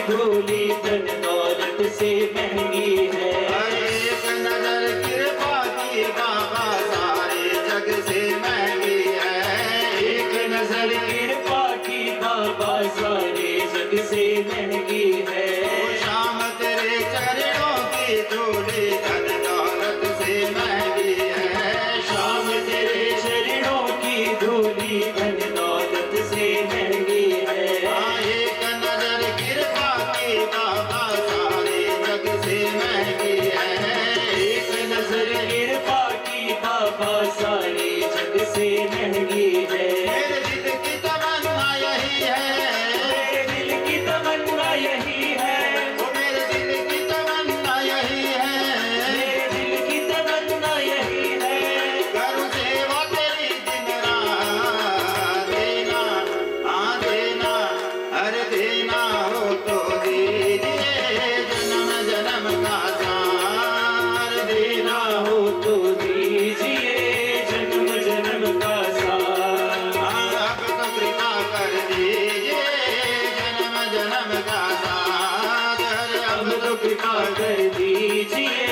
धूली धन दौलत से महंगी है। एक नजर कृपा की बाबा सारे जग से महंगी है। एक नजर कृपा की बाबा सारे जग से महंगी है। शाम तेरे चरणों की धूली धन दौलत से महंगी है। शाम तेरे चरणों की धूली धन दौलत से महंगी है। एक नजर कृपा की बाबा सारे जग से महंगी है। एक नजर कृपा की बाबा सारे जग से महंगी है। मेरे दिल की तमन्ना यही है। मेरे दिल की तमन्ना यही है। मेरे दिल की तमन्ना यही है। मेरे दिल की तमन्ना यही है। करूं सेवा तेरी दिन रात। देना हाँ देना अरे देना हो तो दीजिए जन्म जन्म का सार। देना हो तो दीजिए जन्म जन्म का सार। अब तो कृपा कर दीजिए जन्म जन्म का सार। अब तो कृपा कर दीजिए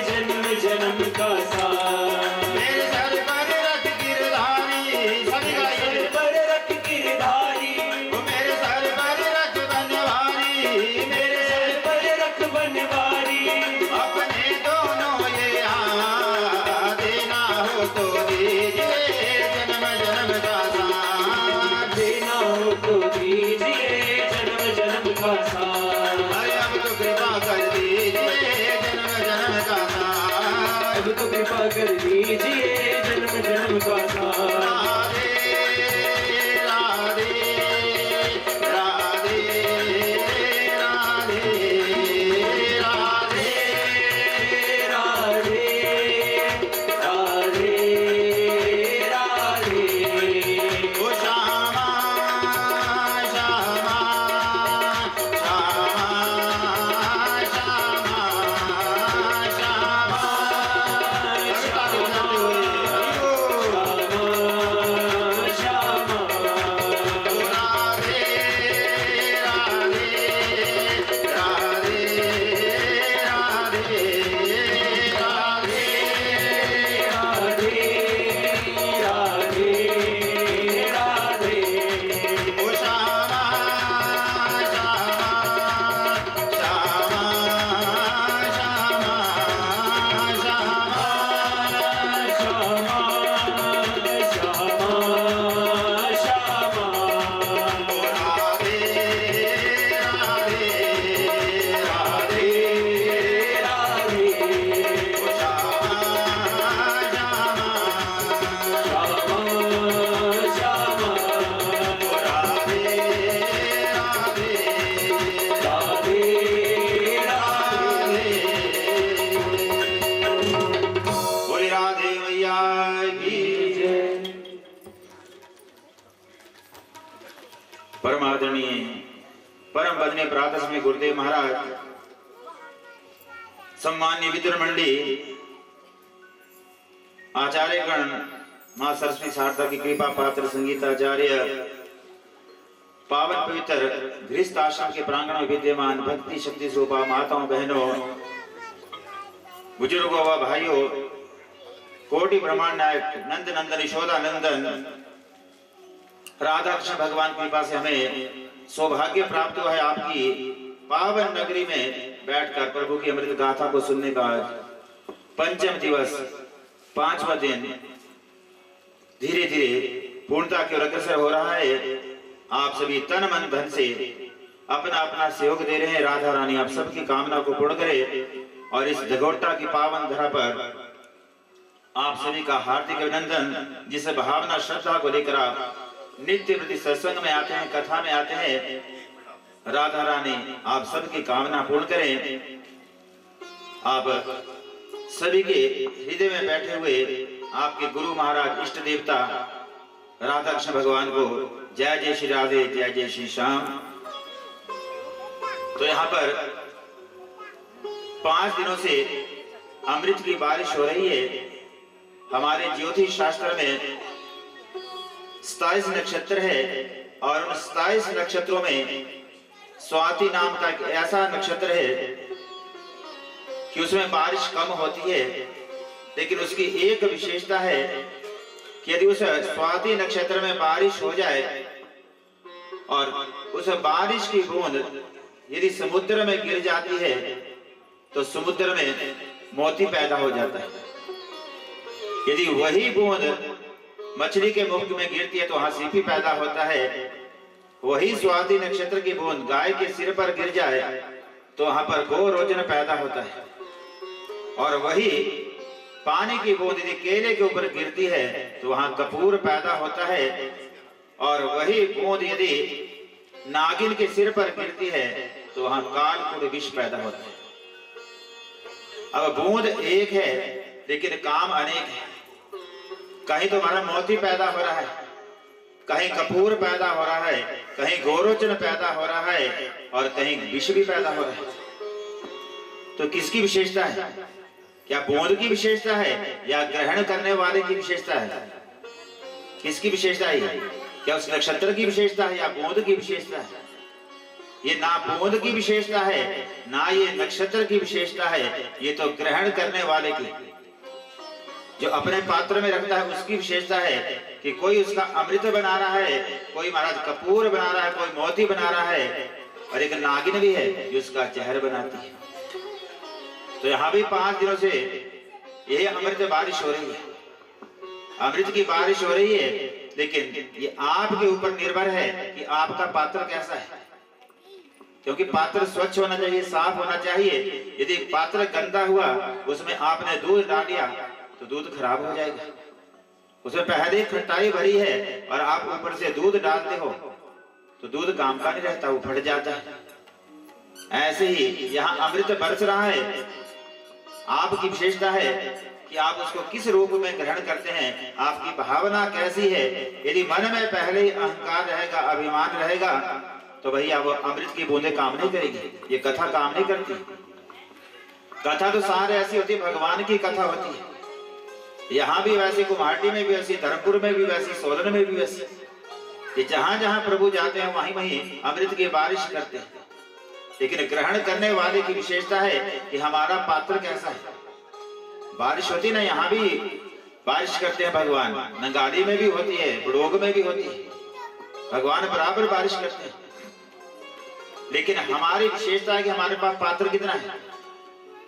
जन्म जन्म का सार। मेरे सर पर रख गिरधारी सभी सर गाइए। पर रख गिरधारी मेरे सर पर रख बनवारी। मेरे सर पर रख बनवारी। अपने दोनों ये हाथ। देना हो तो दीजिए जन्म जन्म का साथ। देना हो तो दीजिए जन्म जन्म का सार। अरे अब तो कृपा कर दीजिए जन्म जन्म का साथ। अब तो कृपा कर दीजिए जन्म जन्म का सार। राधे राधे राधे राधे राधे राधे राधे राधे। ओ श्यामा श्यामा श्यामा श्यामा परमादरणीय परम बदने प्रातः में गुरुदेव महाराज, सम्मान्य वितरण मंडली, आचार्यगण, मां सरस्वती शारदा की कृपा पात्र संगीताचार्य, पावन पवित्र गृहस्थ आश्रम के प्रांगण में विद्यमान भक्ति शक्ति स्वरूपा माताओं बहनों, बुजुर्गों व भाइयों, कोटि ब्रह्मांड नायक नंद नंदन यशोदा नंदन राधा कृष्ण भगवान की कृपा से हमें सौभाग्य प्राप्त हुआ है आपकी पावन नगरी में बैठकर प्रभु की अमृत गाथा को सुनने का। पंचम दिवस, 5वां दिन धीरे धीरे पूर्णता की ओर अग्रसर हो रहा है। आप सभी तन मन धन से अपना अपना सहयोग दे रहे हैं। राधा रानी आप सबकी कामना को पूर्ण करे और इस जगोटा की पावन धरा पर आप सभी का हार्दिक अभिनंदन। जिस भावना श्रद्धा को लेकर आप नित्य प्रति सत्संग में आते हैं, कथा में आते हैं, राधा रानी आप सबकी कामना पूर्ण करें। आप सभी के हृदय में बैठे हुए आपके गुरु महाराज इष्ट देवता राधा कृष्ण भगवान को जय जय श्री राधे, जय जय श्री श्याम। तो यहाँ पर 5 दिनों से अमृत की बारिश हो रही है। हमारे ज्योतिष शास्त्र में 27 नक्षत्र है और उन 27 नक्षत्रों में स्वाति नाम का एक ऐसा नक्षत्र है कि उसमें बारिश कम होती है, लेकिन उसकी एक विशेषता है कि यदि उस स्वाति नक्षत्र में बारिश हो जाए और उस बारिश की बूंद यदि समुद्र में गिर जाती है तो समुद्र में मोती पैदा हो जाता है। यदि वही बूंद मछली के मुख में गिरती है तो वहां सीपी पैदा होता है। वही स्वाति नक्षत्र की बूंद गाय के सिर पर गिर जाए तो वहां पर गोरोचन पैदा होता है। और वही पानी की बूंद यदि केले के ऊपर गिरती है तो वहां कपूर पैदा होता है। और वही बूंद यदि नागिन के सिर पर गिरती है तो वहां कालकूट विष पैदा होता है। अब बूंद एक है लेकिन काम अनेक है। कहीं तो हमारा मोती पैदा हो रहा है, कहीं कपूर पैदा हो रहा है, कहीं गोरोचन पैदा हो रहा है और कहीं विष भी पैदा हो रहा है। तो किसकी विशेषता है? क्या बूंद की विशेषता है या ग्रहण करने वाले की विशेषता है? किसकी विशेषता है? क्या उस नक्षत्र की विशेषता है या बूंद की विशेषता है? ये ना बूंद की विशेषता है ना ये नक्षत्र की विशेषता है, ये तो ग्रहण करने वाले की, जो अपने पात्र में रखता है उसकी विशेषता है कि कोई उसका अमृत बना रहा है, कोई महाराज कपूर बना रहा है, कोई मोती बना रहा है और एक नागिन भी है जो उसका जहर बनाती है। तो यहाँ भी 5 दिनों से यही अमृत बारिश हो रही है, अमृत की बारिश हो रही है, लेकिन ये आपके ऊपर निर्भर है कि आपका पात्र कैसा है। क्योंकि पात्र स्वच्छ होना चाहिए, साफ होना चाहिए। यदि पात्र गंदा हुआ, उसमें आपने दूध डाल दिया तो दूध खराब हो जाएगा। उसमें पहले खटाई भरी है और आप ऊपर से दूध डालते हो तो दूध काम का नहीं रहता, वो फट जाता है। ऐसे ही यहाँ अमृत बरस रहा है, आपकी विशेषता है कि आप उसको किस रूप में ग्रहण करते हैं, आपकी भावना कैसी है। यदि मन में पहले ही अहंकार रहेगा, अभिमान रहेगा तो भैया वो अमृत की बूंदें काम नहीं करेगी, ये कथा काम नहीं करती। कथा तो सारे ऐसी होती है, भगवान की कथा होती है। यहाँ भी वैसी, कुम्हाटी में भी वैसी, धर्मपुर में भी वैसी, सोलन में भी वैसी। ये जहां जहां प्रभु जाते हैं वहीं वहीं अमृत की बारिश करते हैं। लेकिन ग्रहण करने वाले की विशेषता है कि हमारा पात्र कैसा है। बारिश होती ना, यहाँ भी बारिश करते हैं भगवान, नंगाली में भी होती है, बड़ोग में भी होती है, भगवान बराबर बारिश करते हैं। लेकिन हमारी विशेषता है कि हमारे पास पात्र कितना है।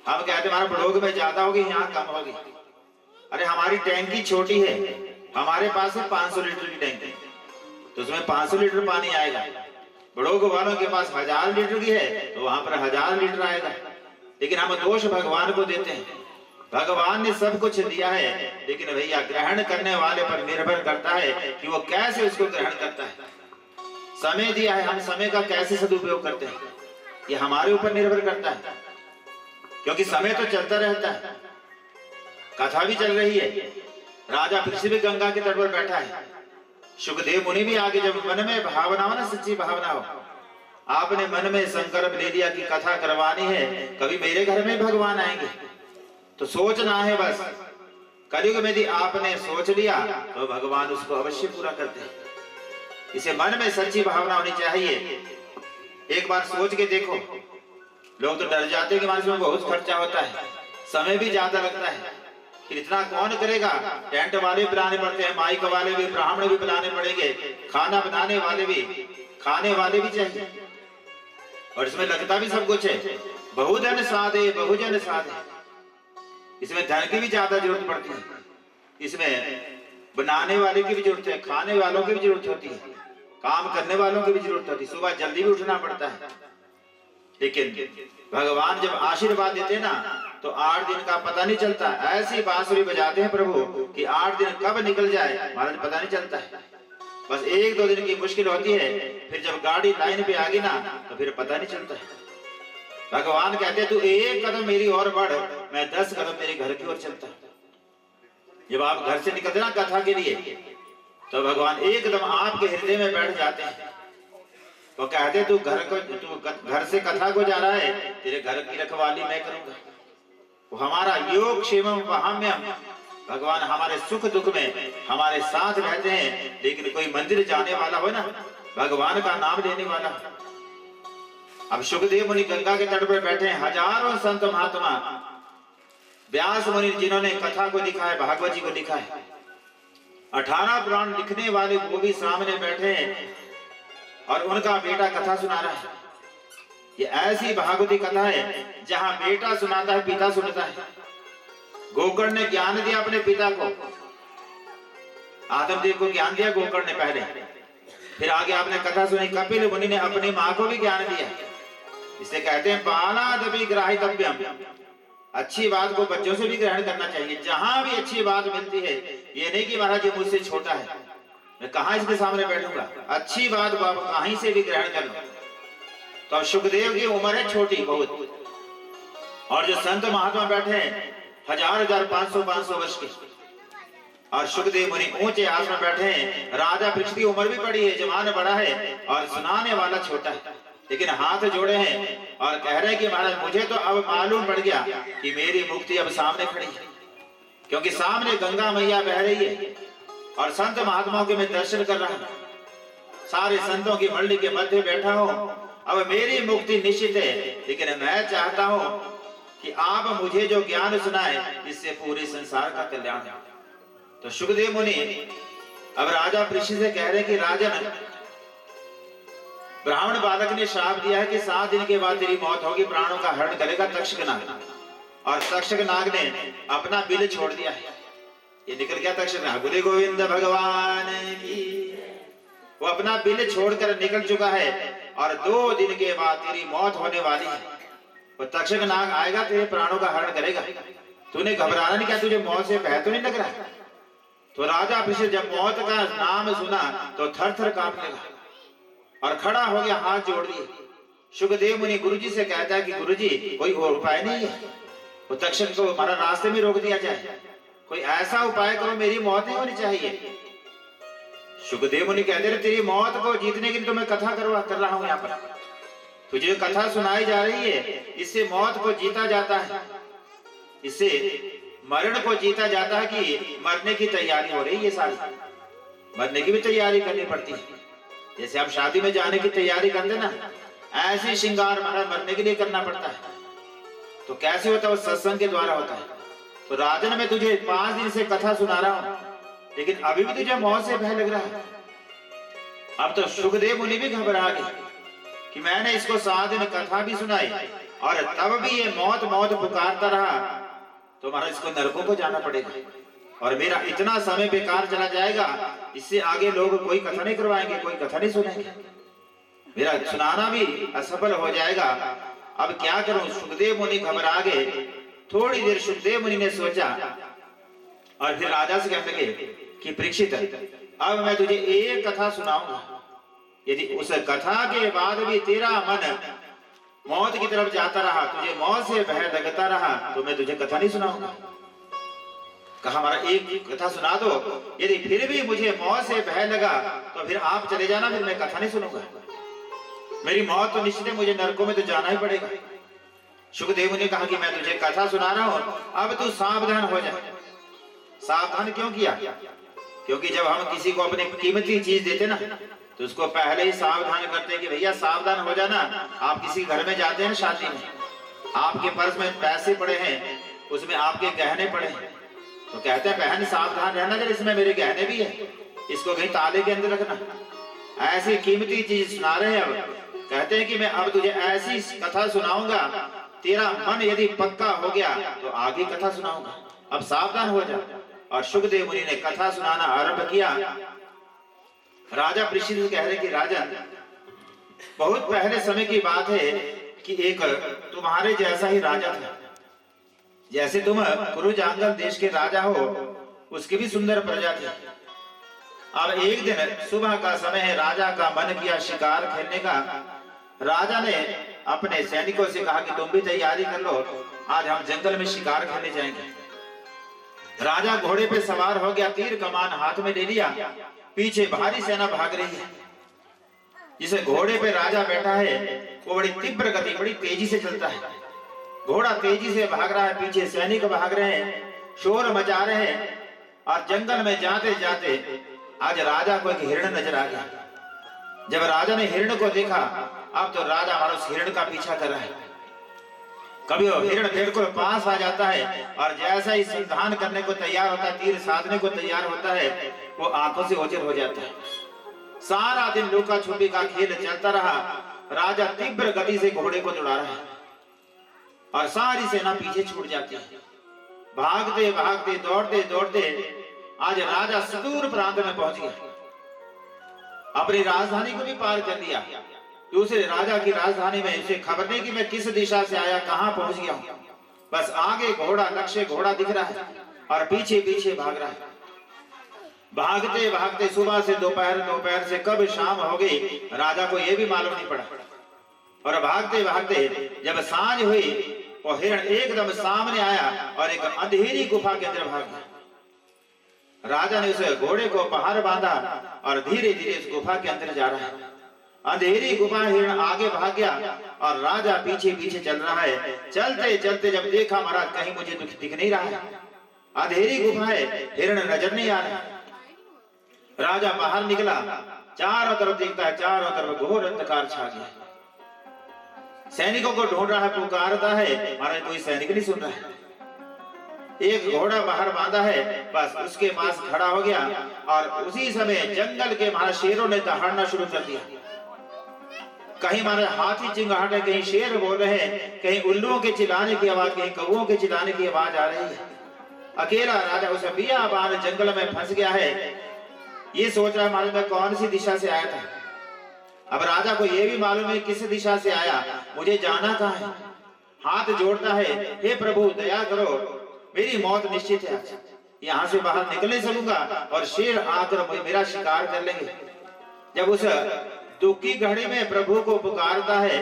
हम कहते हैं हमारा बड़ोग में ज्यादा होगी, यहाँ कम होगी। अरे हमारी टैंकी छोटी है, हमारे पास है 500 लीटर की टैंकी, तो उसमें 500 लीटर पानी आएगा। बड़ोग वालों के पास 1000 लीटर की है तो वहां पर 1000 लीटर आएगा। लेकिन हम दोष भगवान को देते हैं। भगवान ने सब कुछ दिया है, लेकिन भैया ग्रहण करने वाले पर निर्भर करता है कि वो कैसे उसको ग्रहण करता है। समय दिया है, हम समय का कैसे सदुपयोग करते हैं, ये हमारे ऊपर निर्भर करता है। क्योंकि समय तो चलता रहता है, कथा भी चल रही है, राजा पृथ्वी गंगा के तट पर बैठा है, सुखदेव मुनि भी आगे, जब मन में भावना हो ना, सच्ची भावना हो, आपने मन में संकल्प ले लिया कि कथा करवानी है, कभी मेरे घर में भगवान आएंगे, तो सोचना है बस। कलयुग में यदि आपने सोच लिया तो भगवान उसको अवश्य पूरा करते हैं। इसे मन में सच्ची भावना होनी चाहिए। एक बार सोच के देखो, लोग तो डर जाते हैं कि हमारे इसमें बहुत खर्चा होता है, समय भी ज्यादा लगता है, फिर इतना कौन करेगा। टेंट वाले बुलाने पड़ते हैं, माइक वाले भी, ब्राह्मण भी बुलाने पड़ेंगे, खाना बनाने वाले भी, खाने वाले भी चाहिए, और इसमें लगता भी सब कुछ है। बहुजन साधे बहुजन साधे, इसमें धन की भी ज्यादा जरूरत पड़ती है, इसमें बनाने वाले की भी जरूरत है, खाने वालों की भी जरूरत होती है, काम करने वालों की भी जरूरत होती है, सुबह जल्दी भी उठना पड़ता है। लेकिन भगवान जब आशीर्वाद देते हैं ना तो 8 दिन का पता नहीं चलता। ऐसी बांसुरी बजाते हैं प्रभु कि 8 दिन कब निकल जाए महाराज पता नहीं चलता है। बस 1-2 दिन की मुश्किल होती है, फिर जब गाड़ी लाइन पे आ गई ना तो फिर पता नहीं चलता है। भगवान कहते हैं तू 1 कदम मेरी ओर बढ़, मैं 10 कदम तेरे घर की ओर चलता। जब आप घर से निकलते ना कथा के लिए तो भगवान एकदम आपके हृदय में बैठ जाते हैं। वो कहते तू घर से कथा को जा रहा है, तेरे घर की रखवाली मैं करूंगा। वो हमारा योग क्षेमम वहाम्यम, भगवान हमारे सुख दुख में हमारे साथ रहते हैं। लेकिन कोई मंदिर जाने वाला हो ना, भगवान का नाम लेने वाला, अब सुखदेव मुनि गंगा के तट पर बैठे हैं। हजारों संत महात्मा, व्यास मुनि जिन्होंने कथा को लिखा है, भागवत जी को लिखा है, 18 पुराण लिखने वाले वो भी सामने बैठे हैं और उनका बेटा कथा सुना रहा है। ये ऐसी भागवती कथा है जहां बेटा सुनाता है, पिता सुनता है। गोकर्ण ने ज्ञान दिया अपने पिता को, आदमदेव को ज्ञान दिया गोकर्ण ने पहले, फिर आगे आपने कथा सुनी। कपिल मुनि ने अपनी मां को भी ज्ञान दिया। इसे कहते हैं बालादपि ग्राहितव्यम, अच्छी बात को बच्चों से भी ग्रहण करना चाहिए। जहां भी अच्छी बात मिलती है, ये नहीं कि महाराज ये मुझसे छोटा है, मैं कहां इसके सामने बैठूंगा, अच्छी बात को आप कहीं से भी ग्रहण कर लो। तो अब सुखदेव की उम्र है छोटी बहुत, और जो संत महात्मा बैठे हैं 1000-1500 वर्ष के, और सुखदेव मुनि ऊंचे आसन में बैठे हैं। राजा पृथ्वी की उम्र भी बड़ी है, जवान बड़ा है, और सुनाने वाला छोटा है, लेकिन हाथ जोड़े हैं और कह रहे हैं कि महाराज मुझे तो अब मालूम पड़ गया कि मेरी मुक्ति अब सामने खड़ी है, क्योंकि सामने गंगा मैया बह रही है और संत महात्माओं के मैं दर्शन कर रहा हूं। सारे संतों की मंडली के मध्य बैठा हूं, अब मेरी मुक्ति निश्चित है, लेकिन मैं चाहता हूं कि आप मुझे जो ज्ञान सुनाए, इससे पूरे संसार का कल्याण है। तो सुखदेव मुनि अब राजा पृथ्वी से कह रहे हैं कि राजन, ब्राह्मण बालक ने श्राप दिया है कि 7 दिन के बाद तेरी मौत होगी, प्राणों का हरण करेगा तक्षक नाग, और तक्षक नाग ने अपना बिल छोड़ दिया है। ये निकल गया तक्षक नाग, बोले गोविंद भगवान की, वो अपना बिल छोड़कर निकल चुका है, और 2 दिन के बाद तेरी मौत होने वाली है। वो तक्षक नाग आएगा, तेरे प्राणों का हरण करेगा। तूने घबराना नहीं, क्या तुझे मौत से भय तो नहीं लग रहा? तो राजा पृथ्वी जब मौत का नाम सुना तो थर थर कांप लगा और खड़ा हो गया, हाथ जोड़ दिए। सुखदेव मुनि गुरुजी से कहता है कि गुरुजी कोई और उपाय नहीं है, वो तक्षक को हमारा रास्ते में रोक दिया जाए, कोई ऐसा उपाय करो, मेरी मौत नहीं होनी चाहिए। सुखदेव मुनि कहते हैं तेरी मौत को जीतने के लिए तो मैं कथा कर रहा हूं, यहाँ पर तुझे कथा सुनाई जा रही है, इससे मौत को जीता जाता है, इससे मरण को जीता जाता है कि मरने की तैयारी हो रही है। सारी मरने की भी तैयारी करनी पड़ती है, जैसे आप शादी में जाने की तैयारी करते ना, ऐसे श्रृंगार मरने के लिए करना पड़ता है। तो कैसे होता है? वो सत्संग के द्वारा होता है। तो राजन मैं तुझे 5 दिन से कथा सुना रहा हूं, लेकिन अभी भी तुझे मौत से भय लग रहा है। अब तो सुखदेव मुनि भी घबरा गए कि मैंने इसको 7 दिन कथा भी सुनाई और तब भी ये मौत मौत पुकारता रहा, तो महाराज इसको नरकों को जाना पड़ेगा और मेरा इतना समय बेकार चला जाएगा। इससे आगे लोग कोई कथा नहीं करवाएंगे, कोई कथा नहीं सुनेंगे, मेरा सुनाना भी असफल हो जाएगा। अब क्या करूं? सुखदेव मुनि घबरा गए। थोड़ी देर सुखदेव मुनि ने सोचा और फिर राजा से कहने लगे कि परीक्षित, अब मैं तुझे एक कथा सुनाऊंगा, यदि उस कथा के बाद भी तेरा मन मौत की तरफ जाता रहा, तुझे मौत से भय लगता रहा, तो मैं तुझे कथा नहीं सुनाऊंगा। कहा हमारा एक कथा सुना दो, यदि फिर भी मुझे मौत से भय लगा तो फिर आप चले जाना, फिर मैं कथा नहीं सुनूंगा, मेरी मौत तो निश्चित है, मुझे नरकों में तो जाना ही पड़ेगा। सुखदेव ने कहा कि मैं तुझे कथा सुना रहा हूं, अब तू सावधान हो जा। सावधान क्यों किया? क्योंकि जब हम किसी को अपनी कीमती चीज देते ना, तो उसको पहले ही सावधान करते हैं कि भैया सावधान हो जाना। आप किसी घर में जाते हैं शादी में, आपके पर्स में पैसे पड़े हैं, उसमें आपके गहने पड़े हैं, तो कहते हैं बहन सावधान रहना, जरा इसमें मेरे गहने भी है, इसको कहीं ताले के अंदर रखना। ऐसी कीमती चीज सुना रहे हैं। अब कहते हैं कि मैं अब तुझे ऐसी कथा सुनाऊंगा, तेरा मन यदि पक्का हो गया तो आगे कथा सुनाऊंगा, अब सावधान हो जा। और सुखदेव मुनि ने कथा सुनाना आरंभ किया। राजा परीक्षित कह रहे कि राजन, बहुत पहले समय की बात है कि एक तुम्हारे जैसा ही राजा था, जैसे तुम कुरुजांगल देश के राजा हो, उसकी भी सुंदर प्रजा थी। अब एक दिन सुबह का समय है, राजा का मन किया शिकार खेलने का। राजा ने अपने सैनिकों से कहा कि तुम भी तैयारी कर लो, आज हम जंगल में शिकार खेलने जाएंगे। राजा घोड़े पे सवार हो गया, तीर कमान हाथ में ले लिया, पीछे भारी सेना भाग रही है। जिसे घोड़े पे राजा बैठा है वो बड़ी तीव्र गति, बड़ी तेजी से चलता है। घोड़ा तेजी से भाग रहा है, पीछे सैनिक भाग रहे हैं, शोर मचा रहे हैं। और जंगल में जाते जाते आज राजा को एक हिरण नजर आ गया। जब राजा ने हिरण को देखा अब तो राजा हमारा उस हिरण का पीछा कर रहा है। कभी वो हिरण बिल्कुल पास आ जाता है और जैसा ही संधान करने को तैयार होता है, तीर साधने को तैयार होता है, वो आंखों से ओझल हो जाता है। सारा दिन लुका छुपी का खेल चलता रहा। राजा तीव्र गति से घोड़े को दौड़ा रहा है और सारी सेना पीछे छूट जाती है। भागते भागते दौड़ते दौड़ते आज राजा सुदूर प्रांत में पहुंच गया। अपनी राजधानी को भी पार कर लिया। दूसरे राजा की राजधानी में उसे खबर नहीं कि मैं किस दिशा से आया, कहां पहुंच गया हूं। बस आगे घोड़ा, लक्ष्य घोड़ा दिख रहा है और पीछे पीछे भाग रहा है। भागते भागते सुबह से दोपहर, दोपहर से कब शाम हो गई, राजा को यह भी मालूम नहीं पड़ा। और भागते भागते जब सांझ हुई, वो हिरण एकदम सामने आया और एक अंधेरी गुफा के अंदर भाग गया। राजा ने उस घोड़े को बाहर बांधा और धीरे धीरे उस गुफा के अंदर जा रहा है। अंधेरी गुफा, हिरण आगे भाग गया और राजा पीछे पीछे चल रहा है। चलते चलते जब देखा महाराज कहीं मुझे दिख नहीं रहा है, अंधेरी गुफा है, हिरण नजर नहीं आ रहा। राजा बाहर निकला, चारों तरफ देखता है, चारों तरफ घोर अंधकार छा गया। सैनिकों को ढूंढ रहा है, पुकारता है, महाराज कोई सैनिक नहीं सुन रहा है। एक घोड़ा बाहर बांधा है, बस उसके पास खड़ा हो गया और उसी समय जंगल के महाराज शेरों ने दहाड़ना शुरू कर दिया। कहीं मारे हाथी चिंगाहट है, कहीं शेर बोल रहे हैं, कहीं उल्लुओं के चिल्लाने की आवाज, कहीं कौओं के चिल्लाने की आवाज आ रही है। अकेला राजा उस बियाबान जंगल में फंस गया है। ये सोच रहा है मालूम मैं कौन सी दिशा से आया था। अब राजा को यह भी मालूम है किस दिशा से आया, मुझे जाना कहाँ है। हाथ जोड़ता है, हे प्रभु दया करो, मेरी मौत निश्चित है। यहाँ से बाहर निकलने चलूंगा और शेर आकर मेरा शिकार कर लेंगे। जब उस दुखी घड़ी में प्रभु को पुकारता है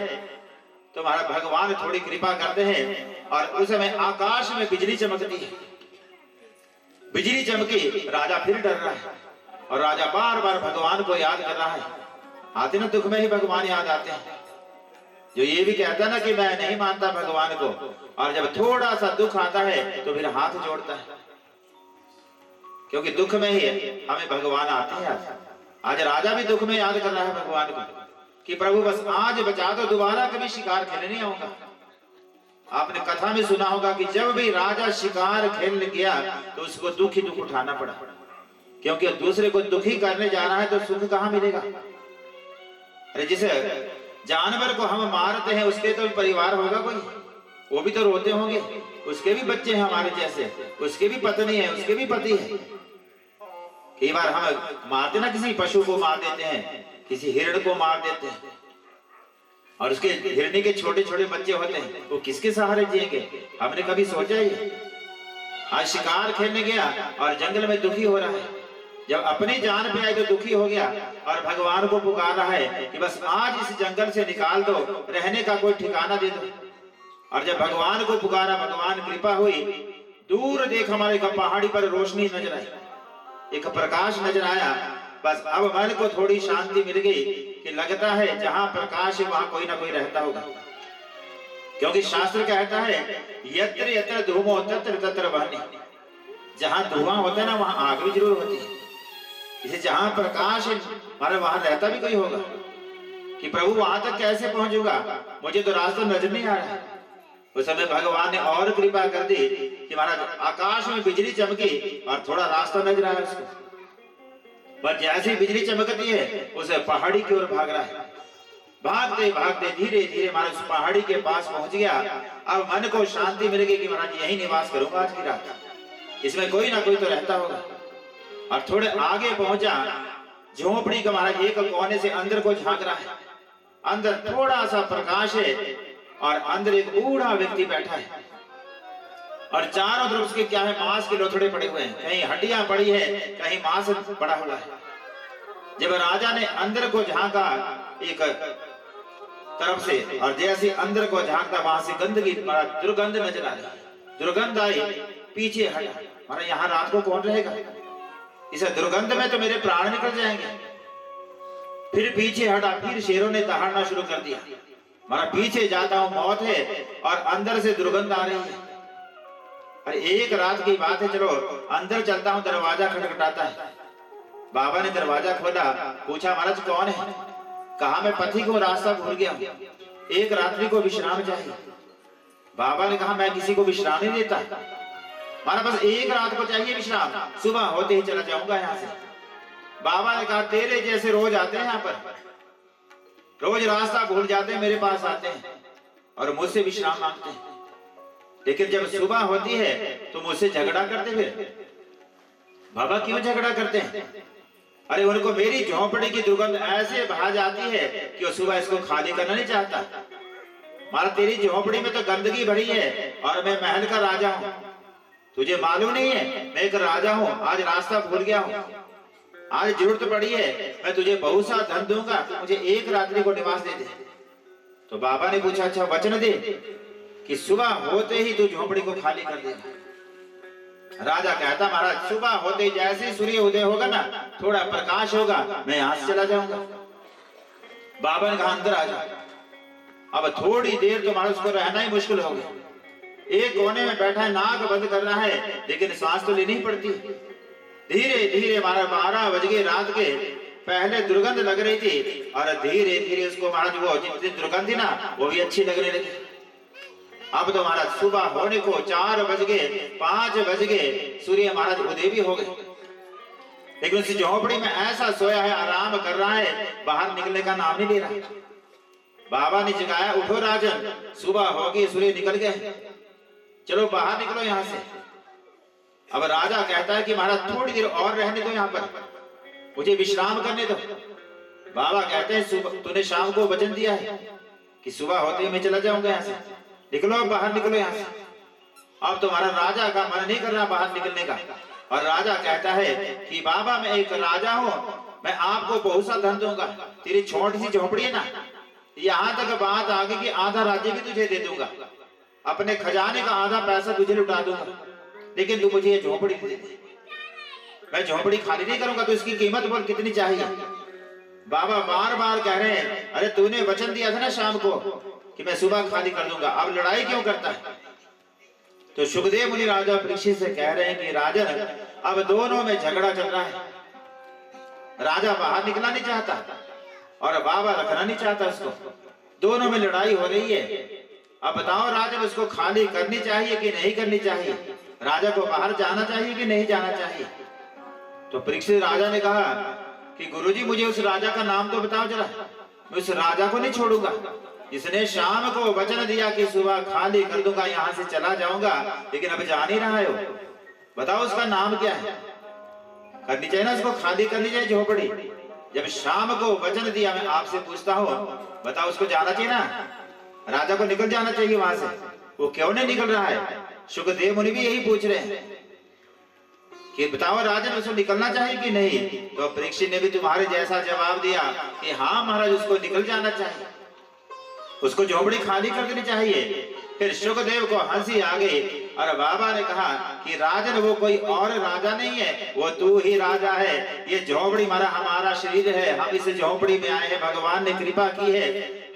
तो हमारा भगवान थोड़ी कृपा करते हैं और उस समय आकाश में बिजली चमकती है। बिजली चमकी, राजा फिर डर रहा है और राजा बार बार भगवान को याद कर रहा है। आते ना दुख में ही भगवान याद आते हैं। जो ये भी कहता है ना कि मैं नहीं मानता भगवान को, और जब थोड़ा सा दुख आता है तो फिर हाथ जोड़ता है, क्योंकि दुख में ही हमें भगवान आते हैं। आज राजा भी दुख में याद कर रहा है भगवान को कि प्रभु बस आज बचा दो, दोबारा कभी शिकार खेलने नहीं आऊंगा। आपने कथा में सुना होगा कि जब भी राजा शिकार खेलने गया तो उसको दुख ही दुख उठाना पड़ा, क्योंकि दूसरे को दुखी करने जा रहा है तो सुख कहां मिलेगा। अरे जिस जानवर को हम मारते हैं उसके तो परिवार होगा कोई, वो भी तो रोते होंगे, उसके भी बच्चे हैं हमारे जैसे, उसके भी पत्नी है, उसके भी पति है। कई बार हम मारते ना, किसी पशु को मार देते हैं, किसी हिरण को मार देते हैं और उसके हिरणी के छोटे छोटे बच्चे होते हैं, वो किसके सहारे जिएंगे। हमने कभी सोचा ही। आज शिकार खेलने गया और जंगल में दुखी हो रहा है, जब अपनी जान पे आए तो दुखी हो गया और भगवान को पुकार रहा है कि बस आज इस जंगल से निकाल दो, रहने का कोई ठिकाना दे दो। और जब भगवान को पुकारा, भगवान कृपा हुई, दूर देख हमारे पहाड़ी पर रोशनी नजर आई, एक प्रकाश नजर आया। बस अब मन को थोड़ी शांति मिल गई कि लगता है जहां प्रकाश है वहां कोई ना कोई रहता होगा, क्योंकि शास्त्र कहता है यत्र यत्र धूमो तत्र तत्र वह्नि, जहां धुआं होता है ना वहां आग भी जरूर होती है। इसे जहां प्रकाश है हमारा वहां रहता भी कोई होगा कि प्रभु वहां तक कैसे पहुंचूंगा, मुझे तो रास्ता नजर नहीं आ रहा है। उस समय भगवान ने और कृपा कर दी कि महाराज आकाश में बिजली चमकी और थोड़ा रास्ता नजर आया उसको। बस जैसी बिजली चमकती है उसे पहाड़ी की ओर भाग रहा है। भागते भागते धीरे धीरे महाराज उस पहाड़ी के पास पहुंच गया। अब मन को शांति मिल गई कि महाराज यही निवास करूंगा आज की रात, इसमें कोई ना कोई तो रहता होगा। और थोड़े आगे पहुंचा, झोपड़ी का महाराज एक कोने से अंदर को झांक रहा है। अंदर थोड़ा सा प्रकाश है और अंदर एक बूढ़ा व्यक्ति बैठा है और चारों तरफ उसके क्या है, मांस के लोथड़े पड़े हुए हैं, कहीं हड्डियां पड़ी है, कहीं मांस पड़ा हुआ है। जब राजा ने अंदर को झांका एक तरफ से और जैसे अंदर को झांकता वहां से गंदगी, दुर्गंध नजर आ रही। दुर्गंध आई, पीछे हटा, मारा यहाँ रात को कौन रहेगा, इस दुर्गंध में तो मेरे प्राण निकल जाएंगे। फिर पीछे हटा, फिर शेरों ने दहाड़ना शुरू कर दिया। मारा पीछे जाता हूं, मौत है और अंदर से दुर्गंध आ रही है। अरे एक रात की बात है, चलो अंदर चलता हूं। दरवाजा खटखटाता है। बाबा ने दरवाजा खोला, पूछा महाराज कौन है। कहा मैं पथिक हूं, रास्ता भूल गया, एक रात्रि को विश्राम चाहिए। बाबा ने कहा मैं किसी को विश्राम नहीं देता, हमारा बस एक रात को चाहिए विश्राम, सुबह होते ही चला जाऊंगा यहाँ से। बाबा ने कहा तेरे जैसे रोज आते हैं यहाँ पर, रोज रास्ता भूल जाते हैं, मेरे पास आते हैं और मुझसे विश्राम मांगते हैं, लेकिन जब सुबह होती है तो मुझसे झगड़ा करते। फिर बाबा क्यों झगड़ा करते हैं? अरे उनको मेरी झोंपड़ी की दुर्गंध ऐसे भा जाती है कि वो सुबह इसको खाली करना नहीं चाहता। मारा तेरी झोंपड़ी में तो गंदगी भरी है और मैं महल का राजा हूँ, तुझे मालूम नहीं है मैं एक राजा हूँ, आज रास्ता भूल गया हूँ, आज जरूरत पड़ी है, मैं तुझे बहुत सा धन दूंगा, मुझे एक रात्रि को निवास दे दे। तो बाबा ने पूछा अच्छा वचन दे कि सुबह होते ही तू झोंपड़ी को खाली कर देगा। राजा कहता महाराज सुबह होते ही जैसे सूर्य उदय होगा ना, थोड़ा प्रकाश होगा, मैं यहाँ से चला जाऊंगा। बाबा ने कहा अंदर आ जा। अब थोड़ी देर तो महाराज उसको रहना ही मुश्किल हो गया, एक कोने में बैठा है, नाक बंद कर रहा है, लेकिन सांस तो लेनी पड़ती। धीरे धीरे महाराज 12 बज गए रात के, पहले दुर्गंध लग रही थी और धीरे धीरे उसको महाराज वो जितनी दुर्गंध थी ना वो भी अच्छी लगने लगी। अब तो महाराज सुबह होने को 4 बज गए, 5 बज गए, सूर्य महाराज उदय भी हो गए, लेकिन उस झोंपड़ी में ऐसा सोया है, आराम कर रहा है, बाहर निकलने का नाम नहीं ले रहा। बाबा ने जगाया उठो राजन, सुबह होगी, सूर्य निकल गए, चलो बाहर निकलो यहाँ से। अब राजा कहता है कि महाराज थोड़ी देर और रहने दो, यहाँ पर मुझे विश्राम करने दो। बाबा कहते हैं तूने शाम को वचन दिया है कि सुबह होते ही मैं चला जाऊंगा यहाँ से, निकलो बाहर निकलो यहाँ से। अब तुम्हारा राजा का मन नहीं कर रहा बाहर निकलने का, और राजा कहता है कि बाबा मैं एक राजा हूँ, मैं आपको बहुत सा धन दूंगा, तेरी छोटी सी झोपड़ी है ना, यहाँ तक बात आ गई कि आधा राज्य भी तुझे दे दूंगा, अपने खजाने का आधा पैसा तुझे लुटा दूंगा, लेकिन तू मुझे ये झोपड़ी दे दे। मैं झोपड़ी खाली नहीं करूंगा, तो इसकी कीमत बोल कितनी चाहिए। बाबा बार बार कह रहे हैं अरे तूने वचन दिया था ना शाम को कि मैं सुबह खाली कर दूंगा, अब लड़ाई क्यों करता है? तो सुखदेव मुनि राजा परीक्षित से कह रहे हैं कि राजन अब दोनों में झगड़ा चल रहा है, राजा बाहर निकलना नहीं चाहता और बाबा रखना नहीं चाहता उसको, दोनों में लड़ाई हो रही है। अब बताओ राजन उसको खाली करनी चाहिए कि नहीं करनी चाहिए, राजा को बाहर जाना चाहिए कि नहीं जाना चाहिए? तो परीक्षित राजा ने कहा कि गुरुजी मुझे उस राजा का नाम तो बताओ जरा, मैं उस राजा को नहीं छोड़ूंगा जिसने शाम को वचन दिया कि सुबह खाली कर दूंगा, यहाँ से चला जाऊंगा, लेकिन अब जा नहीं रहा है वो। बताओ उसका नाम क्या है? करनी चाहिए ना उसको खाली करनी चाहिए झोपड़ी, जब शाम को वचन दिया। मैं आपसे पूछता हूँ बताओ उसको जाना चाहिए ना, राजा को निकल जाना चाहिए वहां से, वो क्यों नहीं निकल रहा है? सुखदेव मुनि भी यही पूछ रहे हैं कि बताओ राजन उसको निकलना चाहिए कि नहीं? तो परीक्षित ने भी तुम्हारे जैसा जवाब दिया कि हाँ महाराज उसको निकल जाना चाहिए, उसको झोपड़ी खाली कर देनी चाहिए। फिर सुखदेव को हंसी आ गई और बाबा ने कहा कि राजन वो कोई और राजा नहीं है, वो तू ही राजा है। ये झोपड़ी हमारा शरीर है, हम इस झोपड़ी में आए हैं, भगवान ने कृपा की है,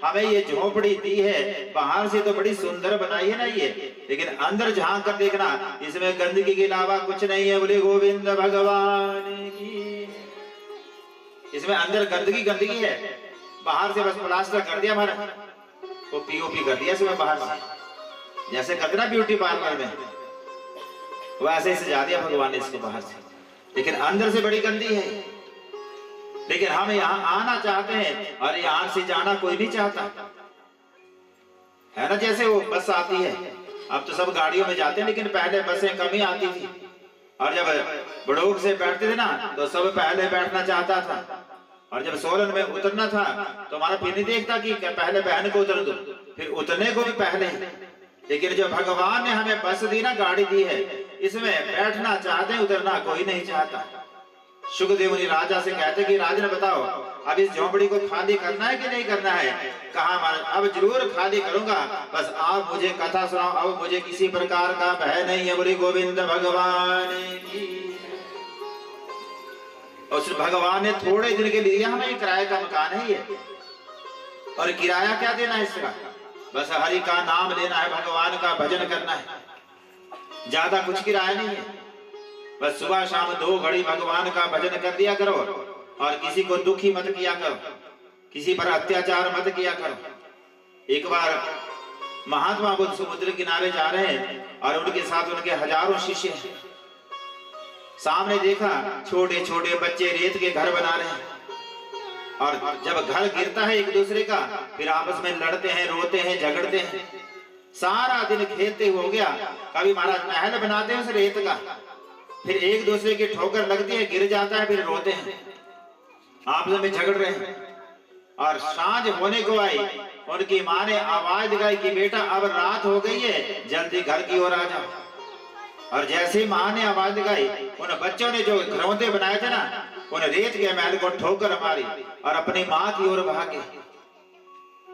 हमें ये झोपड़ी दी है। बाहर से तो बड़ी सुंदर बनाई है ना ये, लेकिन अंदर झांक कर देखना इसमें गंदगी के अलावा कुछ नहीं है। बोले गोविंद भगवान की। इसमें अंदर गंदगी है, बाहर से बस प्लास्टर कर दिया हमारा, वो पीओपी कर दिया इसमें बाहर से, जैसे करते ना ब्यूटी पार्लर में, वैसे ही सजा दिया भगवान ने इसको बाहर से, लेकिन अंदर से बड़ी गंदी है। लेकिन हम यहाँ आना चाहते हैं और यहाँ से जाना कोई नहीं चाहता है ना। जैसे वो बस आती है, अब तो सब गाड़ियों में जाते हैं, लेकिन पहले बसें कम ही आती थी, और जब बड़ोग से बैठते थे ना तो सब पहले बैठना चाहता था, और जब सोलन में उतरना था तो हमारा फिर नहीं देखता कि पहले बहन को उतर दो, फिर उतरने को भी पहले। लेकिन जो भगवान ने हमें बस दी ना, गाड़ी दी है, इसमें बैठना चाहते हैं, उतरना कोई नहीं चाहता। सुखदेव मुनि राजा से कहते कि राजन बताओ अब इस झोपड़ी को खाली करना है कि नहीं करना है? कहा महाराज अब जरूर खाली करूंगा, बस आप मुझे कथा सुनाओ, अब मुझे किसी प्रकार का भय नहीं है। बोली गोविंद भगवान की। उस भगवान ने थोड़े दिन के लिए हमें किराए का मकान है ये, और किराया क्या देना है इसका? बस हरि का नाम लेना है, भगवान का भजन करना है, ज्यादा कुछ किराया नहीं है। बस सुबह शाम 2 घड़ी भगवान का भजन कर दिया करो और किसी को दुखी मत किया करो। किसी पर अत्याचार मत किया करो। एक बार महात्मा बुद्ध समुद्र किनारे जा रहे हैं और उनके साथ उनके हजारों शिष्य हैं। सामने देखा छोटे छोटे बच्चे रेत के घर बना रहे हैं और जब घर गिरता है एक दूसरे का फिर आपस में लड़ते हैं, रोते हैं, झगड़ते हैं। सारा दिन खेलते हो गया, कभी महाराज महल बनाते हैं उस रेत का, फिर एक दूसरे की ठोकर लगती है, गिर जाता है, फिर रोते हैं, आपस में झगड़ रहे हैं। और सांझ होने को आई, उनकी माँ ने आवाज दिखाई कि बेटा अब रात हो गई है, जल्दी घर की ओर आ जाओ। और जैसे माँ ने आवाज दिखाई, उन बच्चों ने जो घरौंदे बनाए थे ना, उन रेत के महल को ठोकर मारी और अपनी माँ की ओर भागे।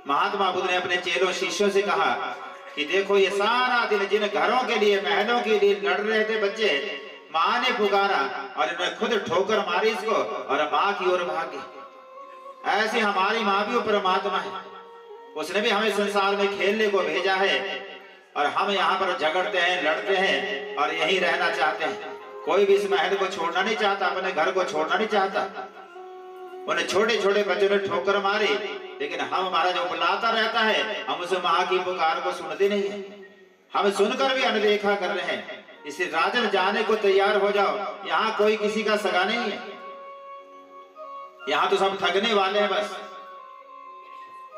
महात्मा बुद्ध ने अपने चेलों शिष्यों से कहा कि देखो ये सारा दिन जिन घरों के लिए, महलों के लिए लड़ रहे थे बच्चे, माँ ने पुकारा और इन्होंने खुद ठोकर मारी इसको और माँ की ओर भागे। ऐसे हमारी माँ भी परमात्मा है, उसने भी हमें संसार में खेलने को भेजा है और हम यहाँ पर झगड़ते हैं, लड़ते हैं और यहीं रहना चाहते हैं। कोई भी इस महल को छोड़ना नहीं चाहता, अपने घर को छोड़ना नहीं चाहता। उन्हें छोटे छोटे बच्चों ने ठोकर मारी, लेकिन हम, हमारा जो बुलाता रहता है, हम उस माँ की पुकार को सुनते नहीं है, हम सुनकर भी अनदेखा कर रहे हैं। इसे राजन जाने को तैयार हो जाओ, यहाँ कोई किसी का सगा नहीं है, यहाँ तो सब ठगने वाले हैं। बस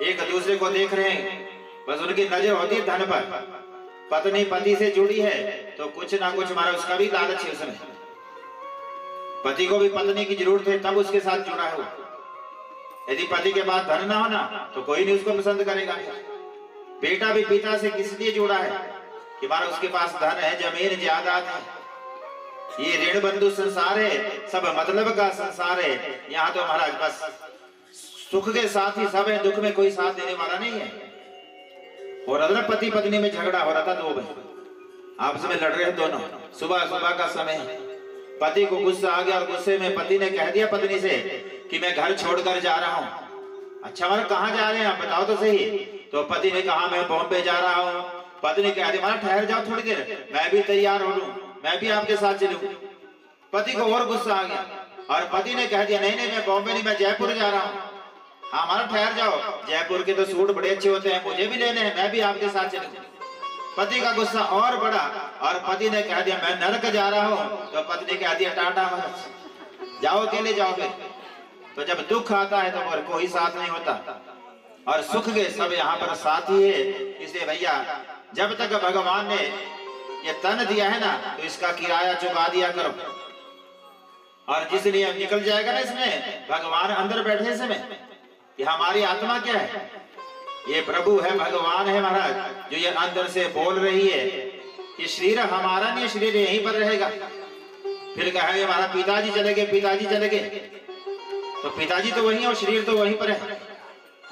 एक दूसरे को देख रहे हैं, बस उनकी नजर होती है धन पर। पत्नी पति से जुड़ी है तो कुछ ना कुछ हमारा उसका भी लालच है उसमें। पति को भी पत्नी की जरूरत है तब उसके साथ जुड़ा है। यदि पति के पास धन ना हो ना तो कोई नहीं उसको पसंद करेगा। बेटा भी पिता से किस लिए जुड़ा है कि हमारा उसके पास धन है, जमीन जायदाद है। ये ऋण बंधु संसार है, सब मतलब का संसार है। यहाँ तो महाराज बस सुख के साथ ही सब है, दुख में कोई साथ देने वाला नहीं है। और अदर पति पत्नी में झगड़ा हो रहा था, दो भाई आपस में लड़ रहे हैं दोनों। सुबह सुबह का समय, पति को गुस्सा आ गया और गुस्से में पति ने कह दिया पत्नी से कि मैं घर छोड़कर जा रहा हूँ। अच्छा मतलब कहाँ जा रहे हैं आप बताओ तो सही। तो पति ने कहा मैं बॉम्बे जा रहा हूँ। पत्नी कह दी मारा ठहर जाओ थोड़ी देर, मैं भी तैयार हो लूं, मैं भी आपके साथ चलूं। पति को और गुस्सा आ गया और पति ने कह दिया नहीं नहीं मैं बॉम्बे नहीं, मैं जयपुर जा रहा हूँ। हमारा ठहर जाओ, जयपुर के तो सूट बड़े अच्छे होते हैं, मुझे भी लेने हैं, मैं भी आपके साथ चलूं। पति का गुस्सा और बढ़ा और पति ने कह दिया मैं नरक जा रहा हूँ। तो पत्नी कह दिया टाटा जाओ, अकेले जाओगे। तो जब दुख आता है तो फिर कोई साथ नहीं होता और सुख के सब यहाँ पर साथी है। इसलिए भैया जब तक भगवान ने ये तन दिया है ना तो इसका किराया चुका दिया करो। और जिस लिए निकल जाएगा ना इसमें, भगवान अंदर बैठे समय, ये हमारी आत्मा क्या है, ये प्रभु है, भगवान है महाराज, जो ये अंदर से बोल रही है। ये शरीर हमारा नहीं, शरीर यहीं पर रहेगा। फिर कहेंगे हमारा पिताजी चले गए, पिताजी चले गए, तो पिताजी तो वही है और शरीर तो वहीं पर है,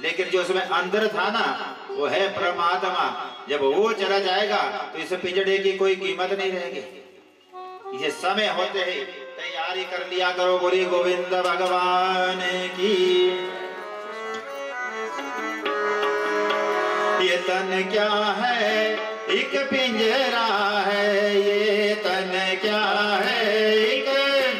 लेकिन जो उसमें अंदर था ना वो है परमात्मा। जब वो चला जाएगा तो इस पिंजड़े की कोई कीमत नहीं रहेगी। इसे समय होते ही तैयारी कर लिया करो। बोली गोविंद भगवान की। ये तन क्या है, एक पिंजरा है, ये तन क्या है, एक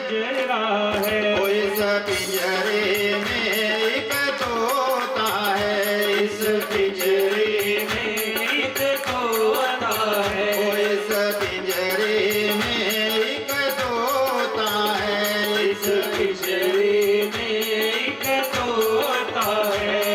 पिंजरा है। ओ इस पिंजरे में एक तोता है, इस पिंजरे में एक तोता है। ओ इस पिंजरे में एक तोता है, इस पिंजरे में एक तोता है।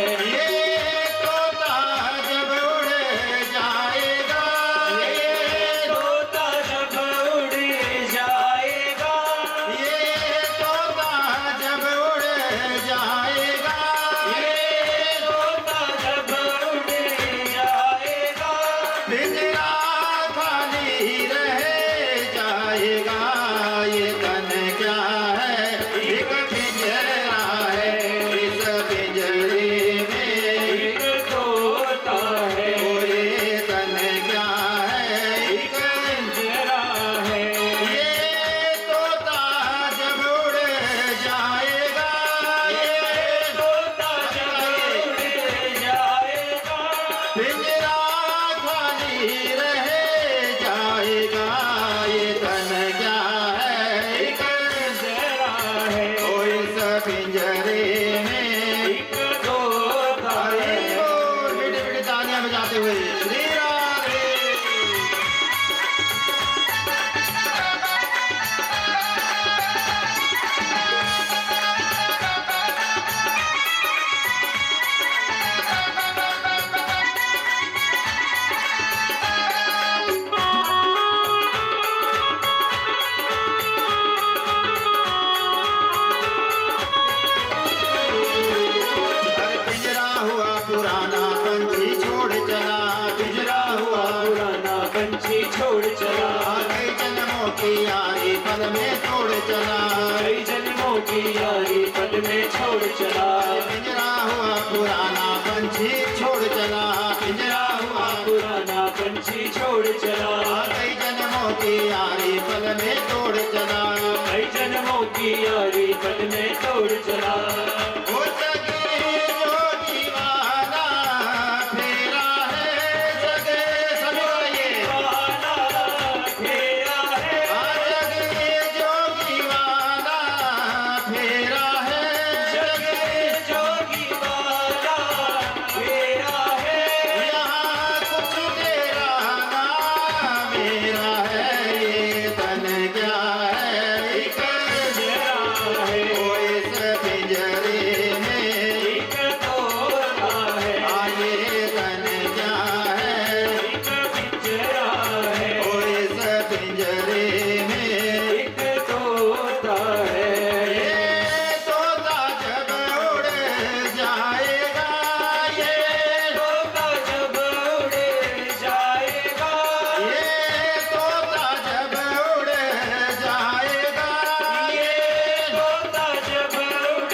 पिंजरा खाली पंछी छोड़ चला, कई जन्मों की यारी पल में छोड़ चला, कई जन्मों की यारी पल में छोड़ चला, पिंजरा हुआ पुराना पंछी छोड़ चला, पिंजरा हुआ पुराना पंछी छोड़ चला, कई जन्मों की यारी पल में छोड़ चला, कई जन्मों की यारी पल में तोड़ चला। वो जगे जो दीवाना फेरा है जगे सभी ये वाला फेरा है, जगे जो दीवाना फेरा है जगे जोगी वाला फेरा है, यहाँ कुछ तेरा ना मेरा है ये तन क्या है एक जरा है कोई इस पिंजरे में एक तोता है, आए तन क्या है एक पिंजरा है, कोई इस पिंजरे में एक तोता है। ये तोता जब उड़ जाएगा ये तोता जब उड़ जाएगा, ये तोता जब उड़ जाएगा ये तोता जब उड़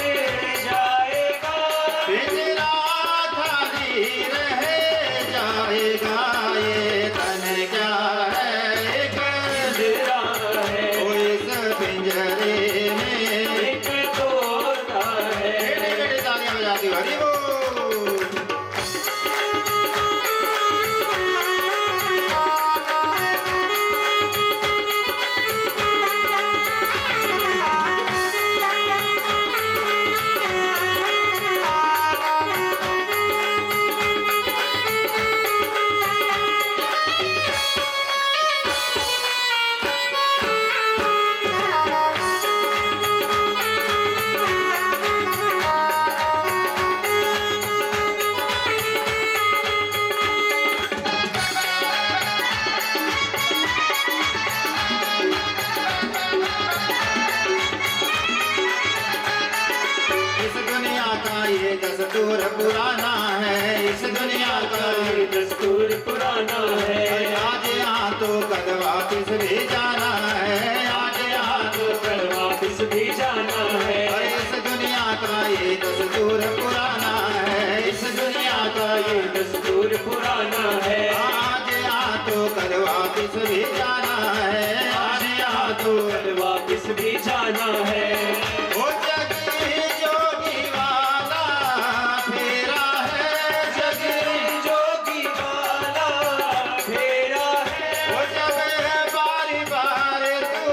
जाएगा, पिंजरा खाली रह जाएगा ये तन क्या है एक जरा है कोई इस पिंजरे में एक तोता है। टेढ़ी टेढ़ी तालियां बजाती हो, हरि बोल। इस दुनिया का ये दस्तूर पुराना है, इस दुनिया का ये दस्तूर पुराना है, आज यहाँ तो कल वापिस भी जाना है, आज यहाँ तो कल वापिस भी जाना है। इस दुनिया का ये दस्तूर पुराना है, इस दुनिया का ये दस्तूर पुराना है, आज यहाँ तो कल वापिस भी जाना है, आज यहाँ तो कल वापिस भी जाना है। वो जगी जो दीवाना फेरा है जगी जोगी वाला फेरा है, वो जब बारी बार तू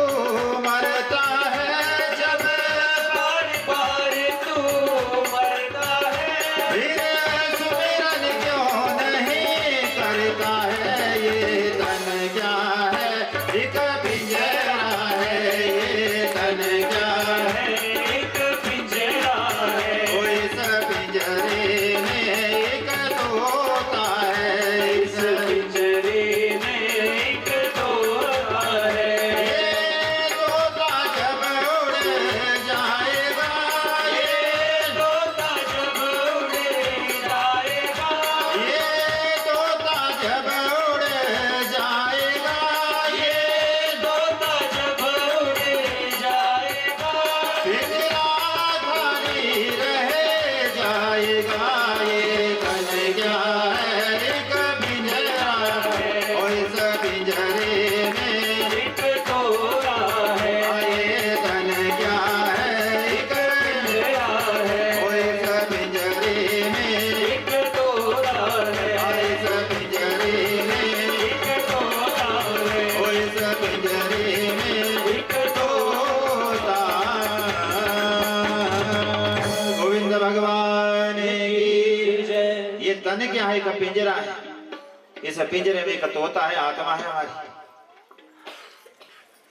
मरता है जब बार बार तू मरता है, फिर सुमिरन क्यों नहीं करता है ये तन क्या है एक पिंजरा है ये तन क्या है एक पिंजरा है, वो इस पिंजरे में एक तोता है इस पिंजरे में एक तोता है। ये तोता जब उड़ जाएगा ये तोता जब उड़ जाएगा, ये तोता जब उड़ जाएगा ये तोता जब उड़ जाएगा, पिंजरा खाली रह जाएगा ये तन क्या है एक पिंजरा है और इस पिंजरे में एक तोता है, ये तन क्या है एक पिंजरा है, और इस पिंजरे में एक तोता है, इस पिंजरे में एक तोता है, और इस पिंजरे में एक तोता गोविंद भगवान की जय। ये तन क्या है का पिंजरा है, इस पिंजरे में एक तोता है, आत्मा है हमारी।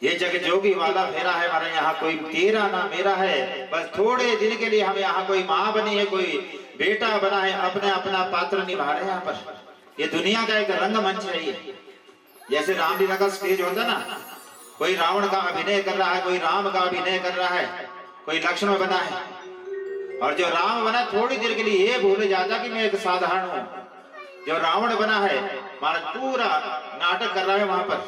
ये जग जोगी वाला फेरा है हमारे यहाँ, कोई तेरा ना मेरा है, बस थोड़े दिन के लिए हम यहाँ कोई माँ बनी है, कोई बेटा बना है, अपने अपना पात्र निभा रहे हैं यहाँ पर। ये दुनिया का एक रंगमंच है ये, जैसे रामलीला का स्टेज होता ना, कोई रावण का अभिनय कर रहा है, कोई राम का अभिनय कर रहा है, कोई लक्ष्मण बना है, और जो राम बना थोड़ी देर के लिए ये भूल जाता कि मैं एक साधारण हूँ, जो रावण बना है महाराज पूरा नाटक कर रहा है, वहां पर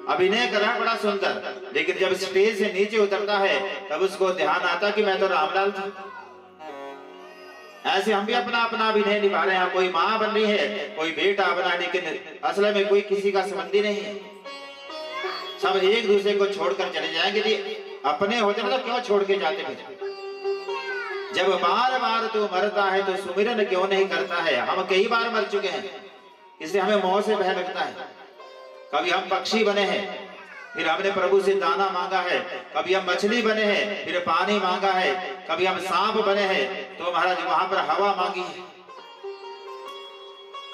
अभिनय कर रहा है बड़ा सुंदर, लेकिन जब स्टेज से नीचे उतरता है तब उसको ध्यान आता कि मैं तो रामलाल था। ऐसे हम भी अपना अपना अभिनय निभा रहे हैं, कोई माँ बन रही है, कोई बेटा बना, लेकिन असल में कोई किसी का संबंधी नहीं है। सब एक दूसरे को छोड़कर चले जाएंगे। अपने होते ना तो क्यों छोड़ के जाते फिर? जब बार बार तू मरता है तो सुमिरन क्यों नहीं करता है? हम कई बार मर चुके हैं, इसलिए हमें मोह से भय लगता है। कभी हम पक्षी बने हैं, फिर हमने प्रभु से दाना मांगा है। कभी हम मछली बने हैं, फिर पानी मांगा है। कभी हम सांप बने हैं तो महाराज वहां पर हवा मांगी है।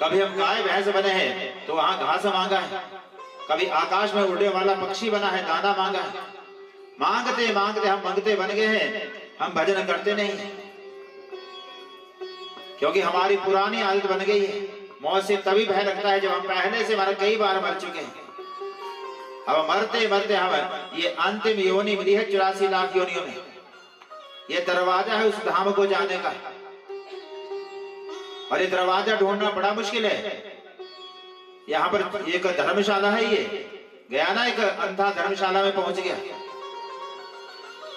कभी हम गाय भैंस बने हैं तो वहां घास मांगा है। कभी आकाश में उड़ने वाला पक्षी बना है, दाना मांगा है। मांगते मांगते हम मंगते बन गए हैं, हम भजन करते नहीं हैं, क्योंकि हमारी पुरानी आदत बन गई है। मौत से तभी भय लगता है जब हम पहले से हमारा कई बार मर चुके हैं। अब मरते मरते हम ये अंतिम योनि मिली है 84 लाख योनियों में। ये दरवाजा है उस धाम को जाने का, और ये दरवाजा ढूंढना बड़ा मुश्किल है। यहाँ पर एक धर्मशाला है, ये गया ना, एक अंधा धर्मशाला में पहुंच गया,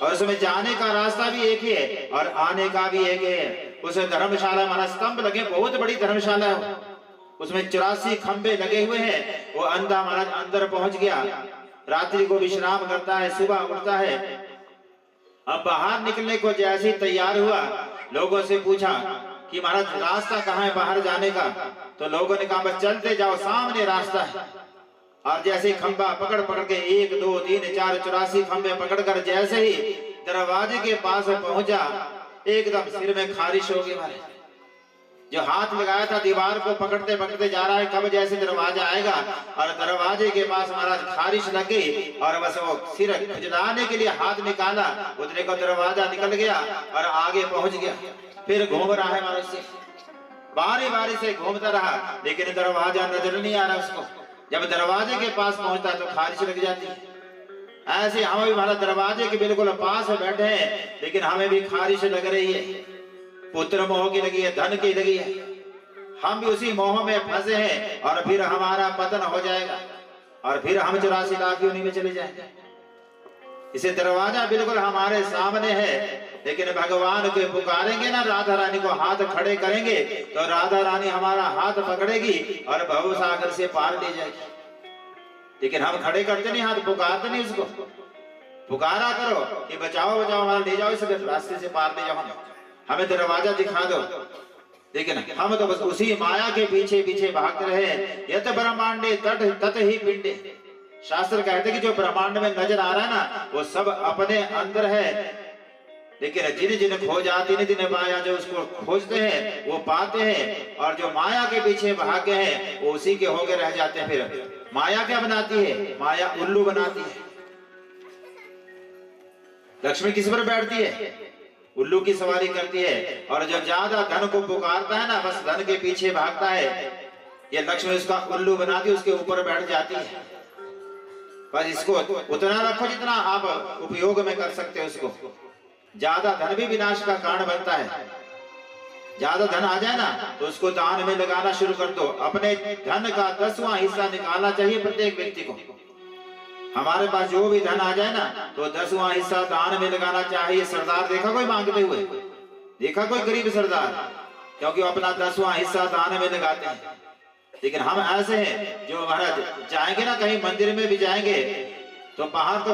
और उसमें जाने का रास्ता भी एक ही है और आने का भी एक है। उस धर्मशाला हमारा स्तंभ लगे, बहुत बड़ी धर्मशाला है, उसमें 84 खंबे लगे हुए हैं। वो अंधा महाराज अंदर पहुंच गया, रात्रि को विश्राम करता है, सुबह उठता है। अब बाहर निकलने को जैसे ही तैयार हुआ, लोगों से पूछा कि महाराज रास्ता कहाँ है बाहर जाने का? तो लोगों ने कहा बस चलते जाओ, सामने रास्ता है। और जैसे खंबा पकड़ पकड़ के 1 2 3 4 84 खंबे पकड़कर जैसे ही दरवाजे के पास पहुंचा, एकदम सिर में खारिश हो गई। महाराज जो हाथ लगाया था दीवार को पकड़ते पकड़ते जा रहा है, कब जैसे दरवाजा आएगा, और दरवाजे के पास महाराज खारिश लग गई, और बस वो सिर खुजलाने के लिए हाथ निकाला, उतने को दरवाजा निकल गया और आगे पहुंच गया। फिर घूम रहा है महाराज से, बारी बारी से घूमता रहा, लेकिन दरवाजा नजर नहीं आ रहा उसको। जब दरवाजे के पास पहुंचता है तो खारिश लग जाती है। ऐसे हम भी महाराज दरवाजे के बिल्कुल पास बैठे हैं, लेकिन हमें भी खारिश लग रही है। पुत्र मोह की लगी है, धन की लगी है, हम भी उसी मोह में फंसे हैं, और फिर हमारा पतन हो जाएगा, और फिर हम 84 लाख योनि में चले जाएंगे। इसे दरवाजा बिल्कुल हमारे सामने है, लेकिन भगवान को पुकारेंगे ना, राधा रानी को हाथ खड़े करेंगे तो राधा रानी हमारा हाथ पकड़ेगी और भव सागर से पार ले जाएगी। लेकिन हम खड़े करते नहीं हाथ, पुकारते नहीं उसको। पुकारा करो कि बचाओ बचाओ, हमारा ले जाओ, इस रास्ते से पार ले जाओ, हमें दरवाजा दिखा दो। लेकिन हम तो बस उसी माया के पीछे पीछे भागते रहे। यत ब्रह्मांडे तट तत ही पिंडे, शास्त्र कहते कि जो ब्रह्मांड में नजर आ रहा है ना, वो सब अपने अंदर है, लेकिन जिन जिन खोजा तीन दिन पाया, जो उसको खोजते हैं वो पाते हैं, और जो माया के पीछे भागे हैं वो उसी के होके रह जाते हैं। फिर माया क्या बनाती है? माया उल्लू बनाती है। लक्ष्मी किस पर बैठती है? उल्लू की सवारी करती है। और जो ज्यादा धन को पुकारता है ना, बस धन के पीछे भागता है, ये लक्ष्मी उसका उल्लू बनाती है, उसके ऊपर बैठ जाती है। बस इसको उतना रखो जितना आप उपयोग में कर सकते हो उसको। ज्यादा धन भी विनाश का कारण बनता है। ज्यादा धन आ जाए ना तो उसको दान में लगाना शुरू कर दो। अपने धन का 10वां हिस्सा निकालना चाहिए प्रत्येक व्यक्ति को। हमारे पास जो भी धन आ जाए ना तो 10वां हिस्सा दान में लगाना चाहिए। सरदार देखा कोई मांगते हुए? देखा कोई गरीब सरदार? क्योंकि वो अपना 10वां हिस्सा दान में लगाते हैं। लेकिन हम ऐसे हैं जो महाराज जाएंगे ना कहीं मंदिर में भी जाएंगे तो बाहर तो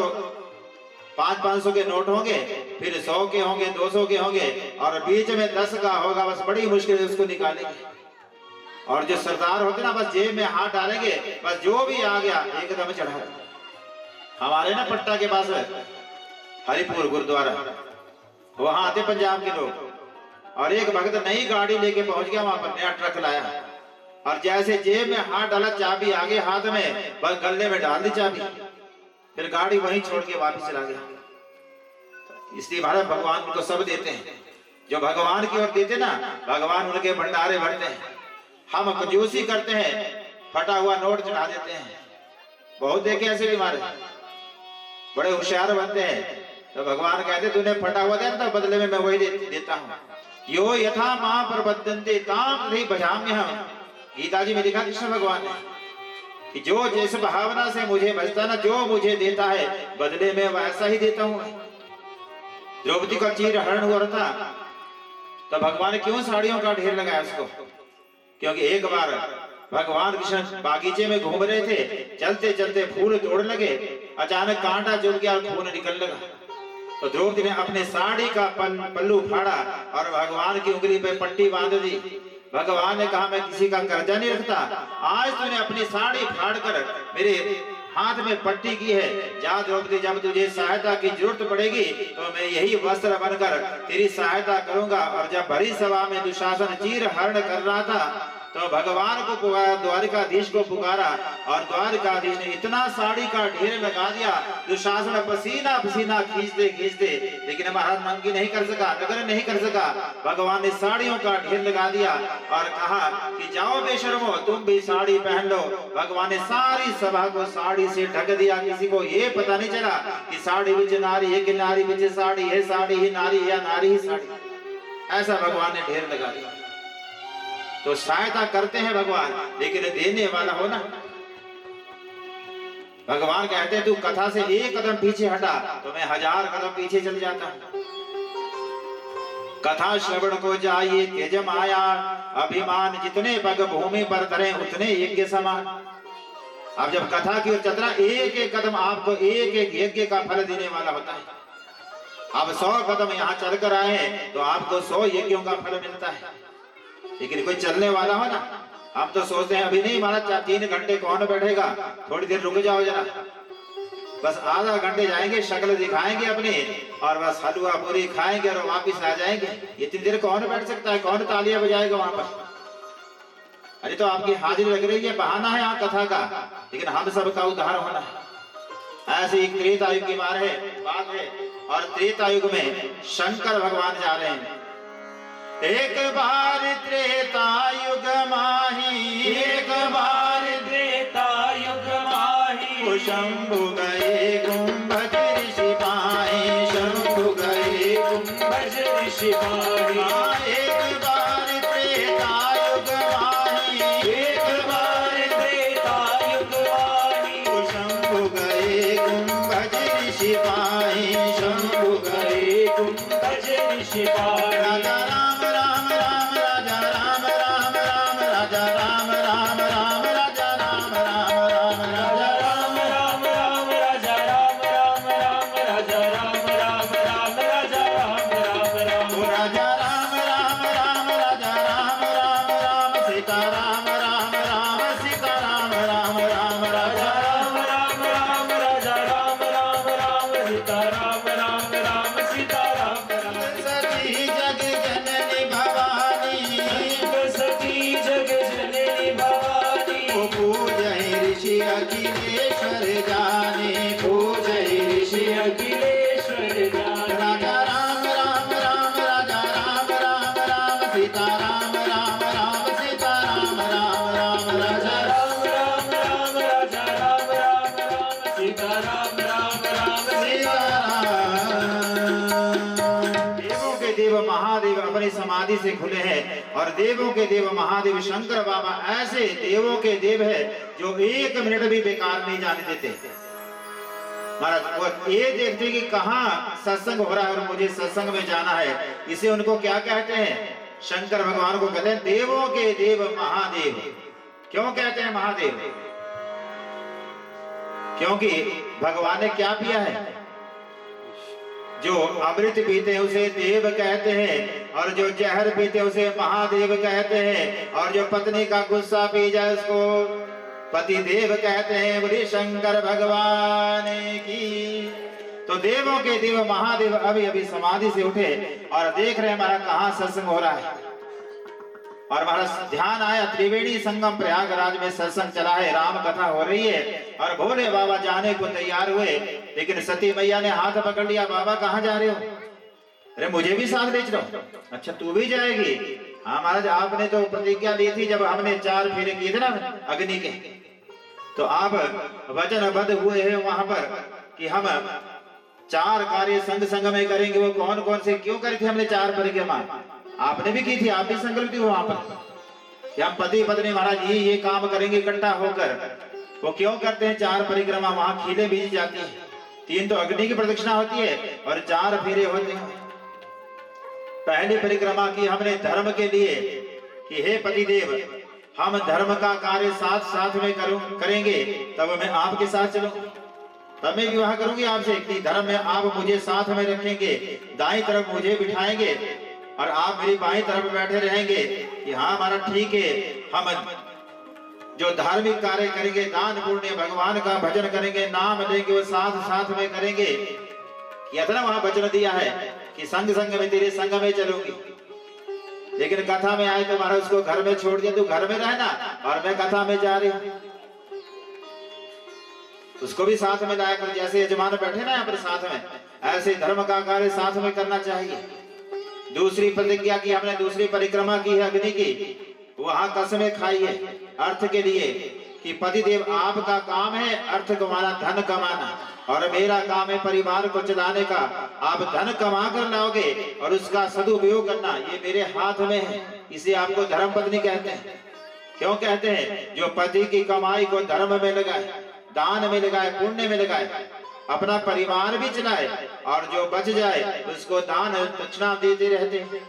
500-500 के नोट होंगे, फिर 100 के होंगे, 200 के होंगे, और बीच में 10 का होगा। बस बड़ी मुश्किल से उसको निकालेंगे। और जो सरदार होते ना, बस जेब में हाथ डालेंगे, बस जो भी आ गया एकदम चढ़ा। हमारे ना पट्टा के पास हरिपुर गुरुद्वारा, वहां आते पंजाब के लोग, और एक भक्त नई गाड़ी लेके पहुंच गया वहां पर, नया ट्रक लाया, और जैसे जेब में हाथ डाला, चाबी आगे हाथ में, बस गले में डाल दी चाबी, फिर गाड़ी वहीं छोड़ के वापस चला गया। इसलिए भारत भगवान उनको सब देते हैं। जो भगवान की ओर देते ना, भगवान उनके भंडारे भरते हैं। हम कंजूसी करते हैं, फटा हुआ नोट चढ़ा देते हैं। बहुत देखे ऐसे भी हमारे, बड़े होशियार बनते हैं। तो भगवान कहते तूने फटा हुआ दिया तो बदले में मैं वही देता हूँ। यो यथा मां प्रबद्धन्ते ताम नहीं बजाम्य हम। गीता जी में लिखा कृष्ण भगवान ने कि जो जिस भावना से मुझे बचता ना, जो मुझे देता है बदले में वैसा ही देता हूं। द्रौपदी का चीर हरण हुआ था तो भगवान ने क्यों साड़ियों का ढेर लगाया उसको? क्योंकि एक बार भगवान कृष्ण बागीचे में घूम रहे थे, चलते चलते फूल तोड़ लगे, अचानक कांटा चुभ गया और खून निकल लगा। तो द्रौपदी ने अपने साड़ी का पल्लू फाड़ा और भगवान की उंगली पे पट्टी बांध दी। भगवान ने कहा मैं किसी का कर्जा नहीं रखता, आज तूने अपनी साड़ी फाड़कर मेरे हाथ में पट्टी की है, जा द्रौपदी जब तुझे सहायता की जरूरत पड़ेगी तो मैं यही वस्त्र बनकर तेरी सहायता करूंगा। और जब भरी सभा में दुशासन चीर हरण कर रहा था तो भगवान को पुकारा, द्वारिकाधीश को पुकारा और द्वारिकाधीश ने इतना साड़ी का ढेर लगा दिया, दुशासन पसीना पसीना खींचते खींचते, लेकिन महाराज नंगी नहीं कर सका, नग्न नहीं कर सका। भगवान ने साड़ियों का ढेर लगा दिया और कहा कि जाओ बेशर्मो तुम भी साड़ी पहन लो। भगवान ने सारी सभा को साड़ी से ढक दिया, किसी को ये पता नहीं चला कि साड़ी बिच नारी है कि नारी बिच साड़ी है, साड़ी ही नारी है या नारी ही साड़ी, ऐसा भगवान ने ढेर लगा दिया। तो सहायता करते हैं भगवान, लेकिन देने वाला हो ना। भगवान कहते हैं तू कथा से एक कदम पीछे हटा तो मैं 1000 कदम पीछे चल जाता हूं। कथा श्रवण को जाइए तेज माया, अभिमान जितने पग भूमि पर धरे उतने यज्ञ समान। अब जब कथा की ओर चलना, एक एक कदम आपको एक एक यज्ञ का फल देने वाला होता है। अब 100 कदम यहाँ चलकर आए हैं तो आपको 100 यज्ञों का फल मिलता है। लेकिन कोई चलने वाला हो ना, हम तो सोचते हैं अभी नहीं महाराज 3 घंटे कौन बैठेगा, थोड़ी देर रुक जाओ जरा, बस आधा घंटे जाएंगे, शक्ल दिखाएंगे अपनी और बस हलवा पूरी खाएंगे और वापिस आ जाएंगे। इतनी देर कौन बैठ सकता है, कौन तालियां बजाएगा वहां पर? अरे तो आपकी हाजिरी लग रही है, बहाना है यहाँ कथा का, लेकिन हम सबका उद्धार होना है। ऐसे एक त्रेता युग की बात है और त्रेता युग में शंकर भगवान जा रहे हैं। एक बार त्रेता युग माही, एक बार त्रेता युग माही, शंभु गए गुंबज ऋषि पाए, शंभु गए गुंबज ऋषि पाए। एक बार त्रेता युग माही, एक बार त्रेता युग माही, शंभु गए गुंबज ऋषि पाए, शंभु गए गुंबज ऋषि पाए। राजा राम राम राम, राजा राम राम राम, राजा राम राम राम, राजा राम राम राम, राजा राम राम राम, राजा राम राम राम, राजा राम राम राम, राजा राम राम राम, राजा राम राम राम, राजा राम राम राम, सीता राम राम राम, सीता राम राम राम, राजा राम राम राम, राजा राम राम राम, सीता राम राम राम, सीता राम राम। सती जग जननी भवानी, सती जग जननी भवानी, पूजहि ऋषि अखिलेश्वर जाने, पूजहि ऋषि अखिलेश्वर जाने। राजा राम राम राम, राजा राम राम राम, सीता राम राम राम, सीता राम राम राम, राजा राम राम राम, राजा राम राम राम, सीता राम राम राम, सीता देवों के देव महादेव अपनी समाधि से खुले हैं और देवों के देव महादेव शंकर बाबा ऐसे देवों के देव है जो 1 मिनट भी बेकार नहीं जाने देते। महाराज वो ये देखते कि कहाँ सत्संग हो रहा है और मुझे सत्संग में जाना है। इसे उनको क्या कहते हैं? शंकर भगवान को कहते हैं देवों के देव महादेव। क्यों कहते हैं महादेव? क्योंकि भगवान ने क्या पिया है? जो अमृत पीते हैं उसे देव कहते हैं और जो जहर पीते हैं उसे महादेव कहते हैं और जो पत्नी का गुस्सा पी जाए उसको पति देव कहते हैं। बोले शंकर भगवान की। तो देवों के देव महादेव अभी अभी समाधि से उठे और देख रहे हैं हमारा कहाँ सत्संग हो रहा है। और हमारा ध्यान आया त्रिवेणी संगम प्रयागराज में सत्संग चला है, राम कथा हो रही है और भोले बाबा जाने को तैयार हुए, लेकिन सती मैया ने हाथ पकड़ लिया। बाबा कहाँ जा रहे हो? अरे मुझे भी साथ ले चलो। अच्छा तू भी जाएगी? हाँ महाराज आपने तो प्रतिज्ञा ली थी जब हमने 4 फेरे किए थे ना अग्नि के, तो आप वचनबद्ध हुए हैं वहां पर कि हम 4 कार्य संग संग में करेंगे। वो कौन कौन से क्यों करी थी हमने 4 परिक्रमा? आपने भी की थी, आप भी संकल्प हुए वहां पर। कि हम पति पत्नी महाराज ये काम करेंगे इकट्ठा होकर। वो क्यों करते हैं? 4 परिक्रमा, वहां खीलें बीजी जाती है, 3 तो अग्नि की प्रदक्षिणा होती है और 4 फेरे होते हैं। पहली परिक्रमा की हमने धर्म के लिए कि हे पतिदेव, हम धर्म का कार्य साथ साथ में करेंगे, तब मैं आपके साथ चलूंगा, तब मैं विवाह करूंगी आपसे। कि धर्म में आप मुझे साथ में रखेंगे, दाईं तरफ मुझे बिठाएंगे और आप मेरी बाईं तरफ बैठे रहेंगे कि हाँ हमारा ठीक है। हम जो धार्मिक कार्य करेंगे, दान पुण्य, भगवान का भजन करेंगे, नाम लेंगे, वो साथ साथ में करेंगे। इतना वहां वचन दिया है कि संग संग में तेरे संग में चलूंगी। लेकिन कथा में आए तो महाराज उसको घर में छोड़ दिया, तू घर में रहना और मैं कथा में जा रही हूं। उसको भी साथ में लाया कर, जैसे यजमान बैठे ना यहाँ पर साथ में, ऐसे धर्म का कार्य साथ में करना चाहिए। दूसरी प्रतिज्ञा की हमने, दूसरी परिक्रमा की है अग्नि की, वहां कसमें खाई है अर्थ के लिए कि पतिदेव आपका काम है अर्थ कमाना, धन कमाना, और मेरा काम है परिवार को चलाने का। आप धन कमा कर लाओगे और उसका सदुपयोग करना, ये मेरे हाथ में है। इसे आपको धर्म पत्नी कहते हैं। क्यों कहते हैं? जो पति की कमाई को धर्म में लगाए, दान में लगाए, पुण्य में लगाए, अपना परिवार भी चलाए और जो बच जाए उसको दान दक्षिणा देते रहते हैं।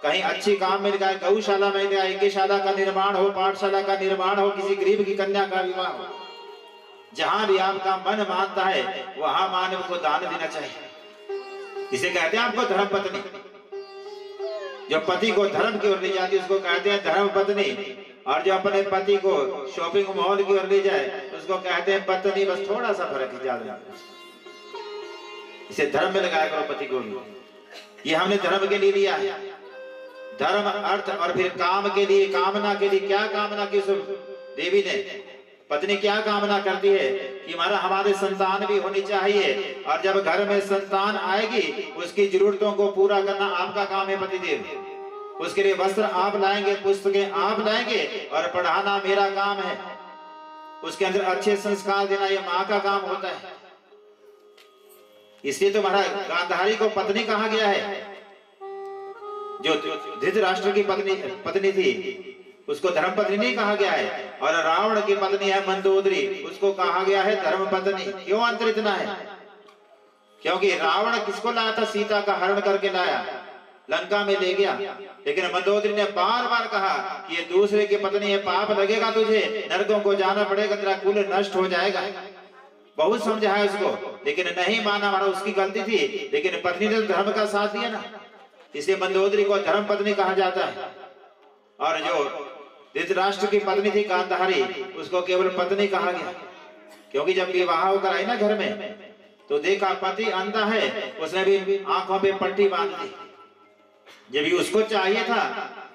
कहीं अच्छी काम में लगाए, गौशाला में लगाए, यज्ञशाला का निर्माण हो, पाठशाला का निर्माण हो, किसी गरीब की कन्या का विवाह हो, जहां भी आपका मन मानता है वहां मानव को दान देना चाहिए। इसे कहते हैं आपको धर्म पत्नी। जो पति को धर्म की ओर ले जाती है उसको कहते हैं धर्म पत्नी, और जो अपने पति को शॉपिंग मॉल की ओर ले जाए उसको कहते हैं पत्नी। बस थोड़ा सा फर्क है, ज्यादा। इसे धर्म में लगाया करो पति को भी। ये हमने धर्म के लिए लिया है, धर्म अर्थ और फिर काम के लिए, कामना के लिए। क्या कामना की उस देवी ने? पत्नी क्या कामना करती है कि हमारे संतान भी होनी चाहिए, और जब घर में संतान आएगी उसकी जरूरतों को पूरा करना आपका काम है पतिदेव। उसके लिए वस्त्र आप लाएंगे, पुस्तकें आप लाएंगे, और पढ़ाना मेरा काम है। उसके अंदर अच्छे संस्कार देना ये माँ का काम होता है। इसलिए तो महाराज गांधारी को पत्नी कहा गया है। जो धृतराष्ट्र की पत्नी थी उसको धर्म पत्नी नहीं कहा गया है, और रावण की पत्नी है मंदोदरी, उसको कहा गया है धर्म पत्नी। क्यों अंतर इतना है? क्योंकि रावण किसको लाया था? सीता का हरण करके लाया, लंका में ले गया। लेकिन मंदोदरी ने बार बार कहा कि ये दूसरे की पत्नी है, पाप लगेगा तुझे, नरकों को जाना पड़ेगा, तेरा कुल नष्ट हो जाएगा। बहुत समझाया उसको, लेकिन नहीं माना। हमारा उसकी गलती थी, लेकिन पत्नी ने धर्म का साथ दिया ना, इसलिए मंदोदरी को धर्म पत्नी कहा जाता है। और जो धृतराष्ट्र की पत्नी थी गांधारी, उसको केवल पत्नी कहा गया। क्योंकि जब विवाह होकर आई ना घर में, तो देखा पति अंधा है, उसने भी आंखों पे पट्टी बांध दी। जब उसको चाहिए था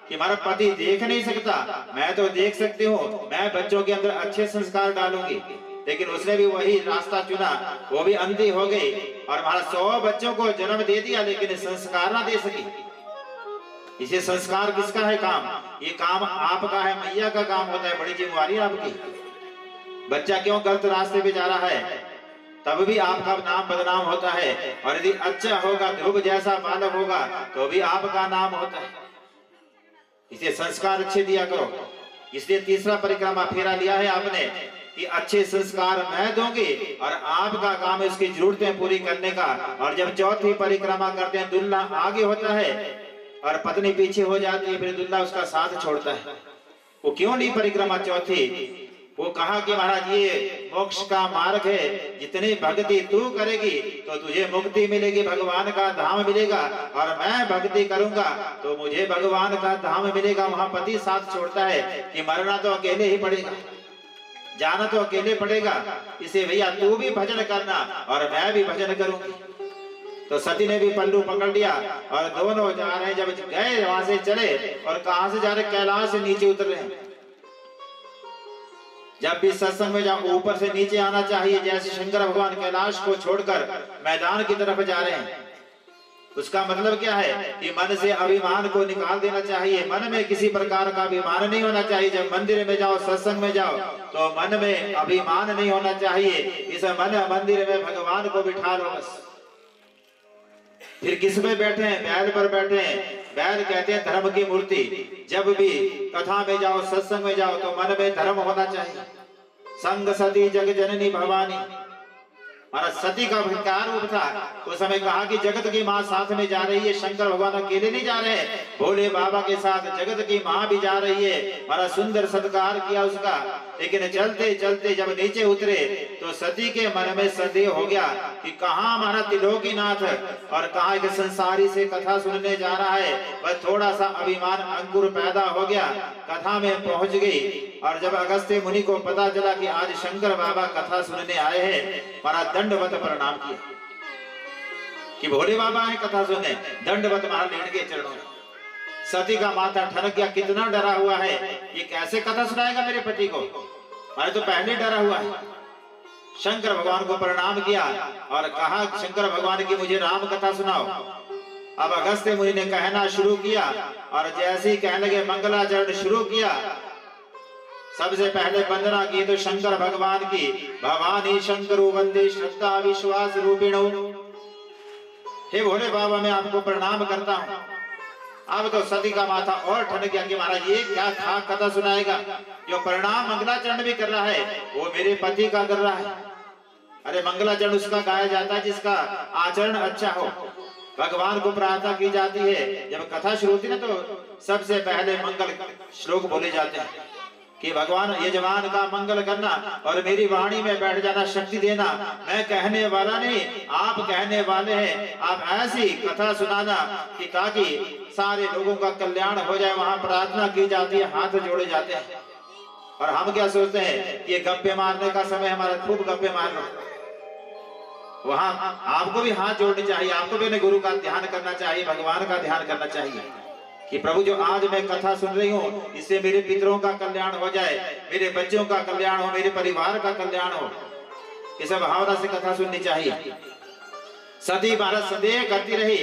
कि हमारा पति देख नहीं सकता, मैं तो देख सकती हूँ, मैं बच्चों के अंदर अच्छे संस्कार डालूंगी, लेकिन उसने भी वही रास्ता चुना, वो भी अंधी हो गई और हमारा 100 बच्चों को जन्म दे दिया, लेकिन संस्कार ना दे सकी। इसे संस्कार किसका है काम? ये काम आपका है, मैया का काम होता है, बड़ी जिम्मेवारी आपकी। बच्चा क्यों गलत रास्ते पे जा रहा है, तब भी आपका नाम बदनाम होता है, और यदि अच्छा होगा, ध्रुव जैसा बालक होगा, तो भी आपका नाम होता है। इसे संस्कार अच्छे दिया करो। इसलिए तीसरा परिक्रमा फेरा लिया है आपने कि अच्छे संस्कार मैं दूंगी और आपका काम है उसकी जरूरतें पूरी करने का। और जब चौथी परिक्रमा करते हैं, दुल्हा आगे होता है और पत्नी पीछे हो जाती है, फिर दुल्हा उसका साथ छोड़ता है। वो क्यों नहीं परिक्रमा चौथी? वो कहा कि महाराज ये मोक्ष का मार्ग है, जितनी भक्ति तू करेगी तो तुझे मुक्ति मिलेगी, भगवान का धाम मिलेगा, और मैं भक्ति करूंगा तो मुझे भगवान का धाम मिलेगा। वहां पति साथ छोड़ता है कि मरना तो अकेले ही पड़ेगा, जाना तो अकेले पड़ेगा, इसे भैया तू भी भजन करना और मैं भी भजन करूंगी। तो सती ने भी पल्लू पकड़ लिया और दोनों जा रहे हैं। जब गए वहां से चले, और कहां से जा रहे? कैलाश से नीचे उतर रहे हैं। जब भी सत्संग में जाओ, ऊपर से नीचे आना चाहिए, जैसे शंकर भगवान कैलाश को छोड़कर मैदान की तरफ जा रहे हैं। उसका मतलब क्या है कि मन से अभिमान को निकाल देना चाहिए। मन में किसी प्रकार का अभिमान नहीं होना चाहिए। जब मंदिर में जाओ, सत्संग में जाओ, तो मन में अभिमान नहीं होना चाहिए। इस मन मंदिर में भगवान को बिठा लो बस। फिर किस पे बैठे हैं? बैल पर बैठे हैं, बैल कहते हैं धर्म की मूर्ति। जब भी कथा में जाओ, सत्संग में जाओ, तो मन में धर्म होना चाहिए। संग सती जग जननी भवानी, महाराज सती का क्या रूप था। उस समय कहा कि जगत की माँ साथ में जा रही है, शंकर भगवान अकेले नहीं जा रहे हैं, भोले बाबा के साथ जगत की माँ भी जा रही है। महाराज सुंदर सत्कार किया उसका। लेकिन चलते चलते जब नीचे उतरे तो सती के मन में संदेह हो गया कि कहाँ हमारा त्रिलोकीनाथ और कहाँ एक संसारी से कथा सुनने जा रहा है। बस थोड़ा सा अभिमान अंकुर पैदा हो गया, कथा में पहुंच गई। और जब अगस्त्य मुनि को पता चला कि आज शंकर बाबा कथा सुनने आए हैं, महाराज दंडवत प्रणाम किया कि भोले बाबा है कथा सुनने। दंडवत महाराज लेट गए चरणों में। सती का माथा ठनक गया, कितना डरा हुआ है, ये कैसे कथा सुनाएगा मेरे पति को। अरे तो पहले डरा हुआ है। शंकर भगवान को प्रणाम किया और कहा शंकर भगवान की मुझे राम कथा सुनाओ। अब अगस्त्य मुनि ने कहना शुरू किया और जैसे ही कहने लगे मंगलाचरण शुरू किया। सबसे पहले वंदना की तो शंकर भगवान की, भवानी शंकरो वंदे श्रद्धा विश्वास रूपिणो। हे भोले बाबा मैं आपको प्रणाम करता हूँ। अब तो सती का माथा और ठन गया कि महाराज ये क्या था कथा सुनाएगा। जो प्रणाम मंगलाचरण भी कर रहा है वो मेरे पति का कर रहा है। अरे मंगलाचरण उसका गाया जाता है जिसका आचरण अच्छा हो। भगवान को प्रार्थना की जाती है। जब कथा शुरू होती है ना तो सबसे पहले मंगल श्लोक बोले जाते हैं कि भगवान यजमान का मंगल करना और मेरी वाणी में बैठ जाना, शक्ति देना। मैं कहने वाला नहीं, आप कहने वाले हैं। आप ऐसी कथा सुनाना कि ताकि सारे लोगों का कल्याण हो जाए। वहां प्रार्थना की जाती है, हाथ जोड़े जाते हैं। और हम क्या सोचते हैं कि ये गप्पे मारने का समय, हमारा खूब गप्पे मार लो। वहां आपको भी हाथ जोड़ने चाहिए, आपको भी अपने गुरु का ध्यान करना चाहिए, भगवान का ध्यान करना चाहिए कि प्रभु जो आज मैं कथा सुन रही हूँ इससे मेरे पितरों का कल्याण हो जाए, मेरे बच्चों का कल्याण हो, मेरे परिवार का कल्याण हो। इस भावना से कथा सुननी चाहिए। सती महाराज संदेह करती रही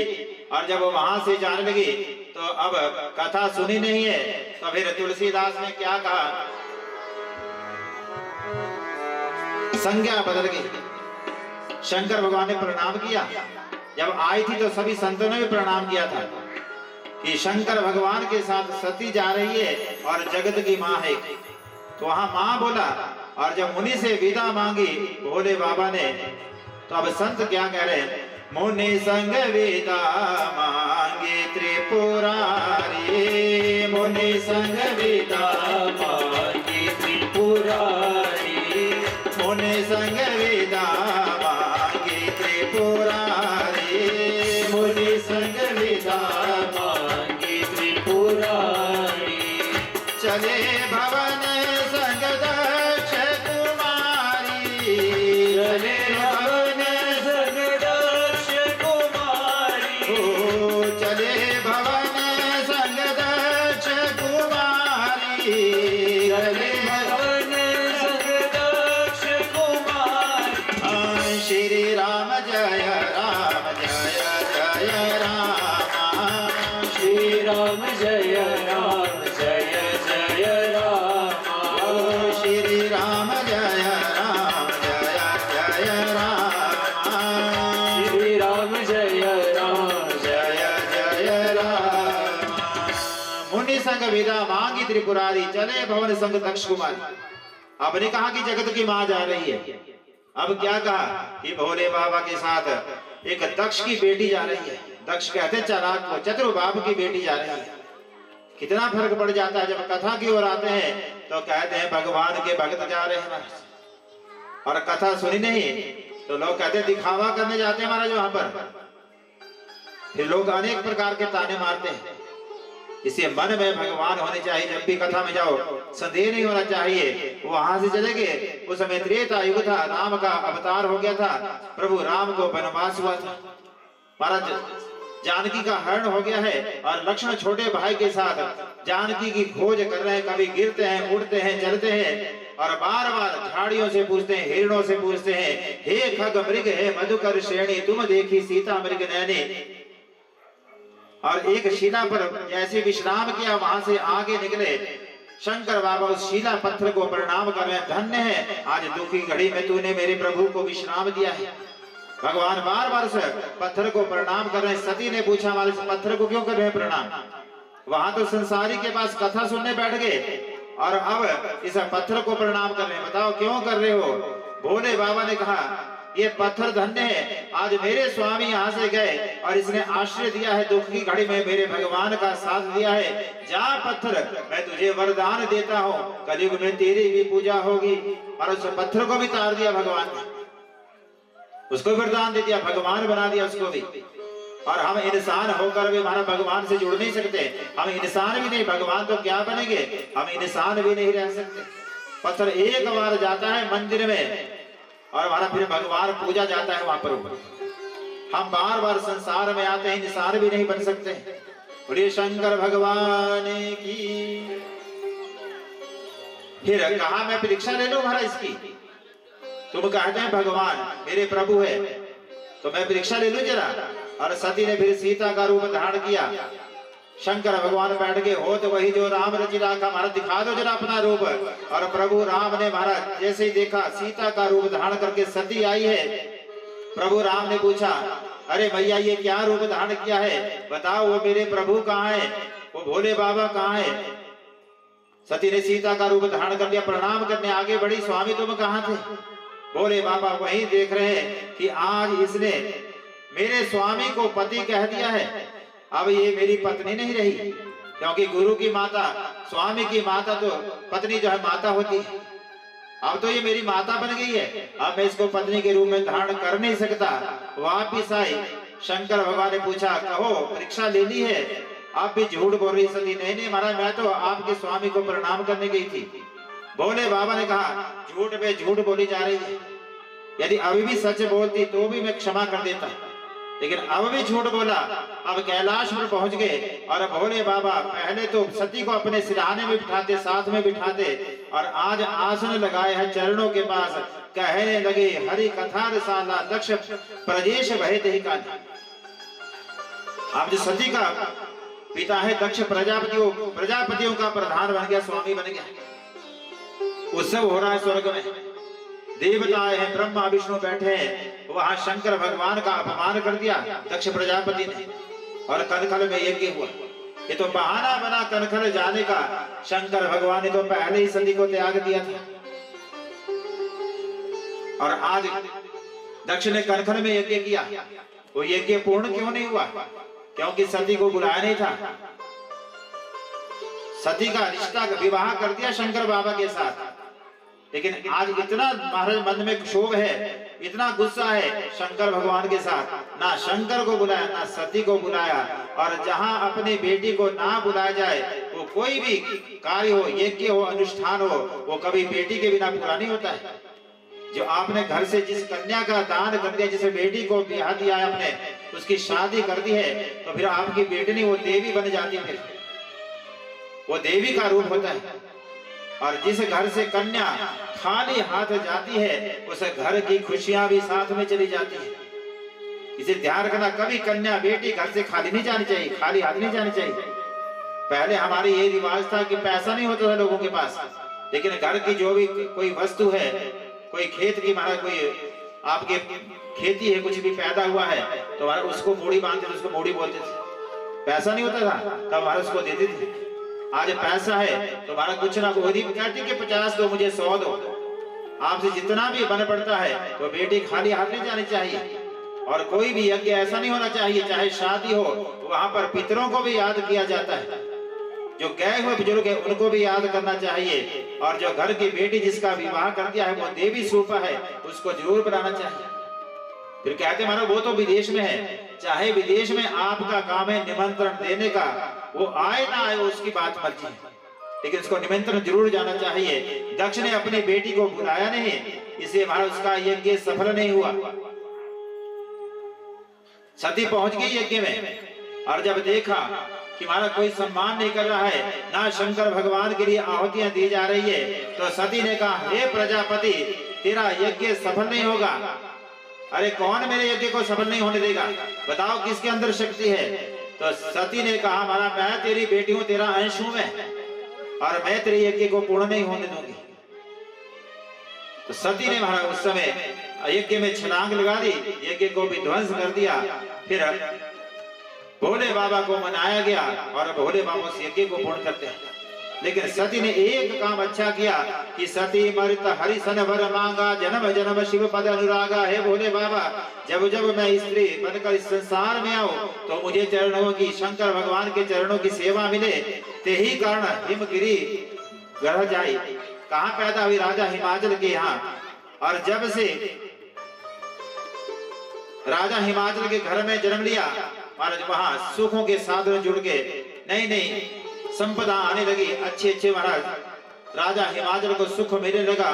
और जब वो वहां से जाने लगी तो अब कथा सुनी नहीं है। तो फिर तुलसीदास ने क्या कहा, संज्ञा बदल गई। शंकर भगवान ने प्रणाम किया। जब आई थी तो सभी संतों ने भी प्रणाम किया था कि शंकर भगवान के साथ सती जा रही है और जगत की माँ है। तो वहां माँ बोला। और जब मुनि से विदा मांगी भोले बाबा ने, तो अब संत क्या कह रहे हैं, मुनि संग विदा मांगे त्रिपुरारी, मुनि संग विदा मांगे त्रिपुरारी, मुनि संग विदा मांगे त्रिपुरारी, मुनि संग विदा मांगे त्रिपुरारी। चले भवन संग दक्ष कुमारी, चले भवन संग दक्ष कुमारी, ओ चले भवन संग दक्ष कुमारी, चले भवन संग दक्ष कुमारी। श्री राम जय राम जय जय राम, श्री राम जय राम जय जय राम, श्री राम जय राम जय जय राम, श्री राम जय राम जय जय राम। मुनि संग विदा मांगी त्रिपुरारी, चले भवन संग दक्ष कुमारी। आपने कहा कि जगत की मां जा रही है। अब क्या कहा कि भोले बाबा के साथ एक दक्ष की बेटी जा रही है। दक्ष कहते चालाक को, चतुर बाप की बेटी जा रही है। कितना फर्क पड़ जाता है जब कथा की ओर आते हैं तो कहते हैं भगवान के भक्त जा रहे हैं, और कथा सुनी नहीं तो लोग कहते हैं दिखावा करने जाते हैं महाराज वहां पर। फिर लोग अनेक प्रकार के ताने मारते हैं। इसे मन में भगवान होने चाहिए। जब भी कथा में जाओ संदेह नहीं होना चाहिए। वहां से चले गए, उस समय त्रेता युग था, राम का अवतार हो गया था, प्रभु राम को वनवास हुआ था। महाराज जानकी का हरण हो गया है और लक्ष्मण छोटे भाई के साथ जानकी की खोज कर रहे हैं। कभी गिरते हैं, उड़ते हैं, चलते हैं और बार बार झाड़ियों से पूछते हैं, हिरणों से पूछते हैं, हे खग मृग हे मधुकर श्रेणी, तुम देखी सीता मृग नैनी। और एक शिला पर जैसे विश्राम किया, वहां से आगे निकले। शंकर बाबा उस शिला पत्थर को प्रणाम कर रहे हैं, धन्य है आज दुखी घड़ी में तूने मेरे प्रभु को विश्राम दिया है। भगवान बार बार से पत्थर को प्रणाम कर रहे हैं। सती ने पूछा हमारे पत्थर को क्यों कर रहे हैं प्रणाम? वहां तो संसारी के पास कथा सुनने बैठ गए और अब इस पत्थर को प्रणाम कर रहे हैं, बताओ क्यों कर रहे हो? भोले बाबा ने कहा ये पत्थर धन्य है, आज मेरे स्वामी यहाँ से गए और इसने आश्रय दिया है, दुख की घड़ी में मेरे भगवान का साथ दिया है। जा पत्थर, मैं तुझे वरदान देता हूँ, कलयुग में तेरी भी पूजा होगी। और उस पत्थर को भी तार दिया भगवान ने, उसको वरदान दे दिया, भगवान बना दिया उसको भी। और हम इंसान होकर भी हमारा भगवान से जुड़ नहीं सकते, हम इंसान भी नहीं, भगवान तो क्या बनेंगे, हम इंसान भी नहीं रह सकते। पत्थर एक बार जाता है मंदिर में और हमारा फिर भगवान पूजा जाता है वहां पर। हम बार बार संसार में आते हैं, इंसान भी नहीं बन सकते। बोलिए शंकर भगवान की। फिर कहा मैं परीक्षा ले लूं महाराज इसकी? तुम कहते हैं भगवान मेरे प्रभु है, तो मैं परीक्षा ले लूं जरा। और सती ने फिर सीता का रूप धारण किया। शंकर भगवान बैठ के हो तो वही जो राम रचिता का, महाराज दिखा दो जरा अपना रूप। और प्रभु राम ने महाराज जैसे ही देखा सीता का रूप धारण करके सती आई है, प्रभु राम ने पूछा अरे भैया ये क्या रूप धारण किया है, बताओ वो मेरे प्रभु कहाँ है, वो भोले बाबा कहाँ है? सती ने सीता का रूप धारण कर लिया, प्रणाम करने आगे बढ़ी, स्वामी तुम कहाँ थे? भोले बाबा वही देख रहे हैं कि आज इसने मेरे स्वामी को पति कह दिया है, अब ये मेरी पत्नी नहीं रही, क्योंकि गुरु की माता, स्वामी की माता तो पत्नी जो है माता होती है। अब तो ये मेरी माता बन गई है, अब मैं इसको पत्नी के रूप में धारण कर नहीं सकता। वापिस आई, शंकर भगवान ने पूछा कहो परीक्षा ले ली है? आप भी झूठ बोल रही सती। नहीं महाराज मैं तो आपके स्वामी को प्रणाम करने गई थी। भोले बाबा ने कहा झूठ पे झूठ बोली जा रही है, यदि अभी भी सच बोलती तो भी मैं क्षमा कर देता, लेकिन अब भी झूठ बोला। अब कैलाश पर पहुंच गए और भोले बाबा पहले तो सती को अपने सिरहाने में बिठाते, साथ में बिठाते, और आज आसन लगाए हैं चरणों के पास, कहने लगे हरि कथा रसाला दक्ष प्रजेश भय ही काल। अब जो सती का पिता है दक्ष प्रजापतियों का प्रधान बन गया, स्वामी बन गया। उत्सव हो रहा है स्वर्ग में, देवताएं हैं, ब्रह्मा विष्णु बैठे हैं। वहां शंकर भगवान का अपमान कर दिया दक्ष प्रजापति ने और कनखल में यज्ञ हुआ। ये तो बहाना बना कनखल जाने का। शंकर भगवान ने तो पहले ही सती को त्याग दिया था। और आज दक्ष ने कनखल में यज्ञ किया, वो यज्ञ पूर्ण क्यों नहीं हुआ? क्योंकि सती को बुलाया नहीं था। सती का रिश्ता विवाह कर दिया शंकर बाबा के साथ, लेकिन आज इतना महाराज मन में क्षोभ है, इतना गुस्सा है शंकर भगवान के साथ, ना शंकर को बुलाया ना सती को बुलाया। और जहां अपनी बेटी को ना बुलाया जाए, वो कोई भी कार्य हो, यज्ञ हो, अनुष्ठान हो, वो कभी बेटी के बिना पूरा नहीं होता है। जो आपने घर से जिस कन्या का दान कर दिया, जिसे बेटी को ब्याह दिया है आपने, उसकी शादी कर दी है, तो फिर आपकी बेटी नहीं वो देवी बन जाती है, फिर वो देवी का रूप होता है। और जिस घर से कन्या खाली हाथ जाती है, उस घर की खुशियां भी साथ में चली जाती है। इसे ध्यान रखना, कभी कन्या बेटी घर से खाली नहीं जानी चाहिए, खाली हाथ नहीं जानी चाहिए। पहले हमारे ये रिवाज था कि पैसा नहीं होता था लोगों के पास, लेकिन घर की जो भी कोई वस्तु है, कोई खेत की महाराज कोई आपके खेती है, कुछ भी पैदा हुआ है तो उसको मूड़ी बांधते थे, उसको मूड़ी बोलते थे। पैसा नहीं होता था तब हमारे उसको देते थे। आज पैसा है तो हमारा कुछ ना कोई कहती कि 50 दो मुझे 100 दो। आपसे जितना भी बन पड़ता है तो बेटी खाली हाथ नहीं जानी चाहिए। और कोई भी यज्ञ ऐसा नहीं होना चाहिए, चाहे शादी हो, वहां पर पितरों को भी याद किया जाता है, जो गए हुए बुजुर्ग है उनको भी याद करना चाहिए। और जो घर की बेटी जिसका विवाह कर दिया है वो देवी स्वरूप है, उसको जरूर बनाना चाहिए। फिर कहते मानो वो तो विदेश में है, चाहे विदेश में आपका काम है निमंत्रण देने का, वो आए ना आए उसकी बात मर्जी है, लेकिन उसको निमंत्रण जरूर जाना चाहिए। दक्ष ने अपनी बेटी को बुलाया नहीं, इसलिए महाराज उसका यज्ञ सफल नहीं हुआ। सती पहुंच गई यज्ञ में और जब देखा कि महाराज कोई सम्मान नहीं कर रहा है, ना शंकर भगवान के लिए आहुतियां दी जा रही है, तो सती ने कहा हे प्रजापति तेरा यज्ञ सफल नहीं होगा। अरे कौन मेरे यज्ञ को सफल नहीं होने देगा, बताओ किसके अंदर शक्ति है? तो सती ने कहा महाराज मैं तेरी बेटी हूं, तेरा अंश हूं मैं, और मैं तेरे यज्ञ को पूर्ण नहीं होने दूंगी। तो सती ने महाराज उस समय यज्ञ में छलांग लगा दी, यज्ञ को भी ध्वंस कर दिया। फिर भोले बाबा को मनाया गया और भोले बाबा उस यज्ञ को पूर्ण करते हैं। लेकिन सती ने एक काम अच्छा किया कि सती मृत हरि सन वर मांगा, जन्म जन्म शिव पद अनुरागा। है भोले बाबा, जब जब मैं स्त्री बनकर इस संसार में आऊं तो मुझे चरणों की, शंकर भगवान के चरणों की सेवा मिले। ते ही कारण हिमगिरी गढ़ जाई। कहाँ पैदा हुई? राजा हिमाचल के यहाँ। और जब से राजा हिमाचल के घर में जन्म लिया महाराज, वहां सुखों के साधन जुड़ के नई नई संपदा आने लगी, अच्छे अच्छे महाराज राजा हिमाचल को सुख मिलने लगा।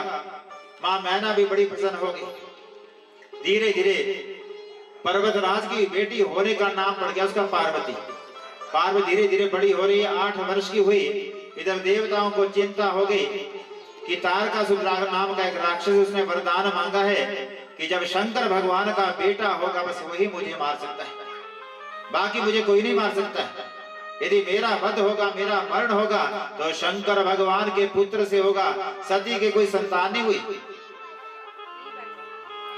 मां मैना भी बड़ी प्रसन्न हो गई। धीरे धीरे पर्वतराज की बेटी होने का नाम पड़ गया उसका पार्वती। पार्वती धीरे धीरे बड़ी हो रही है, 8 वर्ष की हुई। इधर देवताओं को चिंता हो गई कि तारकासुर नाम का एक राक्षस, उसने वरदान मांगा है कि जब शंकर भगवान का बेटा होगा बस वही मुझे मार सकता है, बाकी मुझे कोई नहीं मार सकता है। यदि मेरा वध होगा, मेरा मरण होगा तो शंकर भगवान के पुत्र से होगा। सती के कोई संतान नहीं हुई,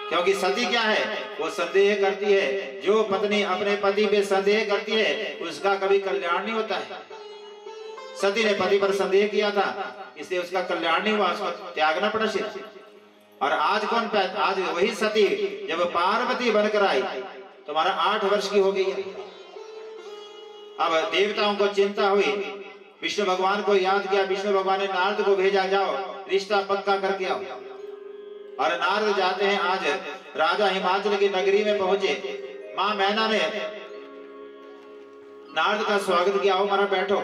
क्योंकि सती क्या है? वो संदेह करती है। जो पत्नी अपने पति पे संदेह करती है उसका कभी कल्याण नहीं होता है। सती ने पति पर संदेह किया था, इसलिए उसका कल्याण नहीं हुआ, उसको त्यागना पड़ा सिर। और आज कौन? आज वही सती जब पार्वती बनकर आई तो हमारा 8 वर्ष की हो गई है। अब देवताओं को चिंता हुई, विष्णु भगवान को याद किया। विष्णु भगवान ने नारद को भेजा, जाओ रिश्ता पक्का करके आओ। और नारद जाते हैं, आज राजा हिमाचल की नगरी में पहुंचे। मां मैना ने नारद का स्वागत किया, आओ हमारा बैठो।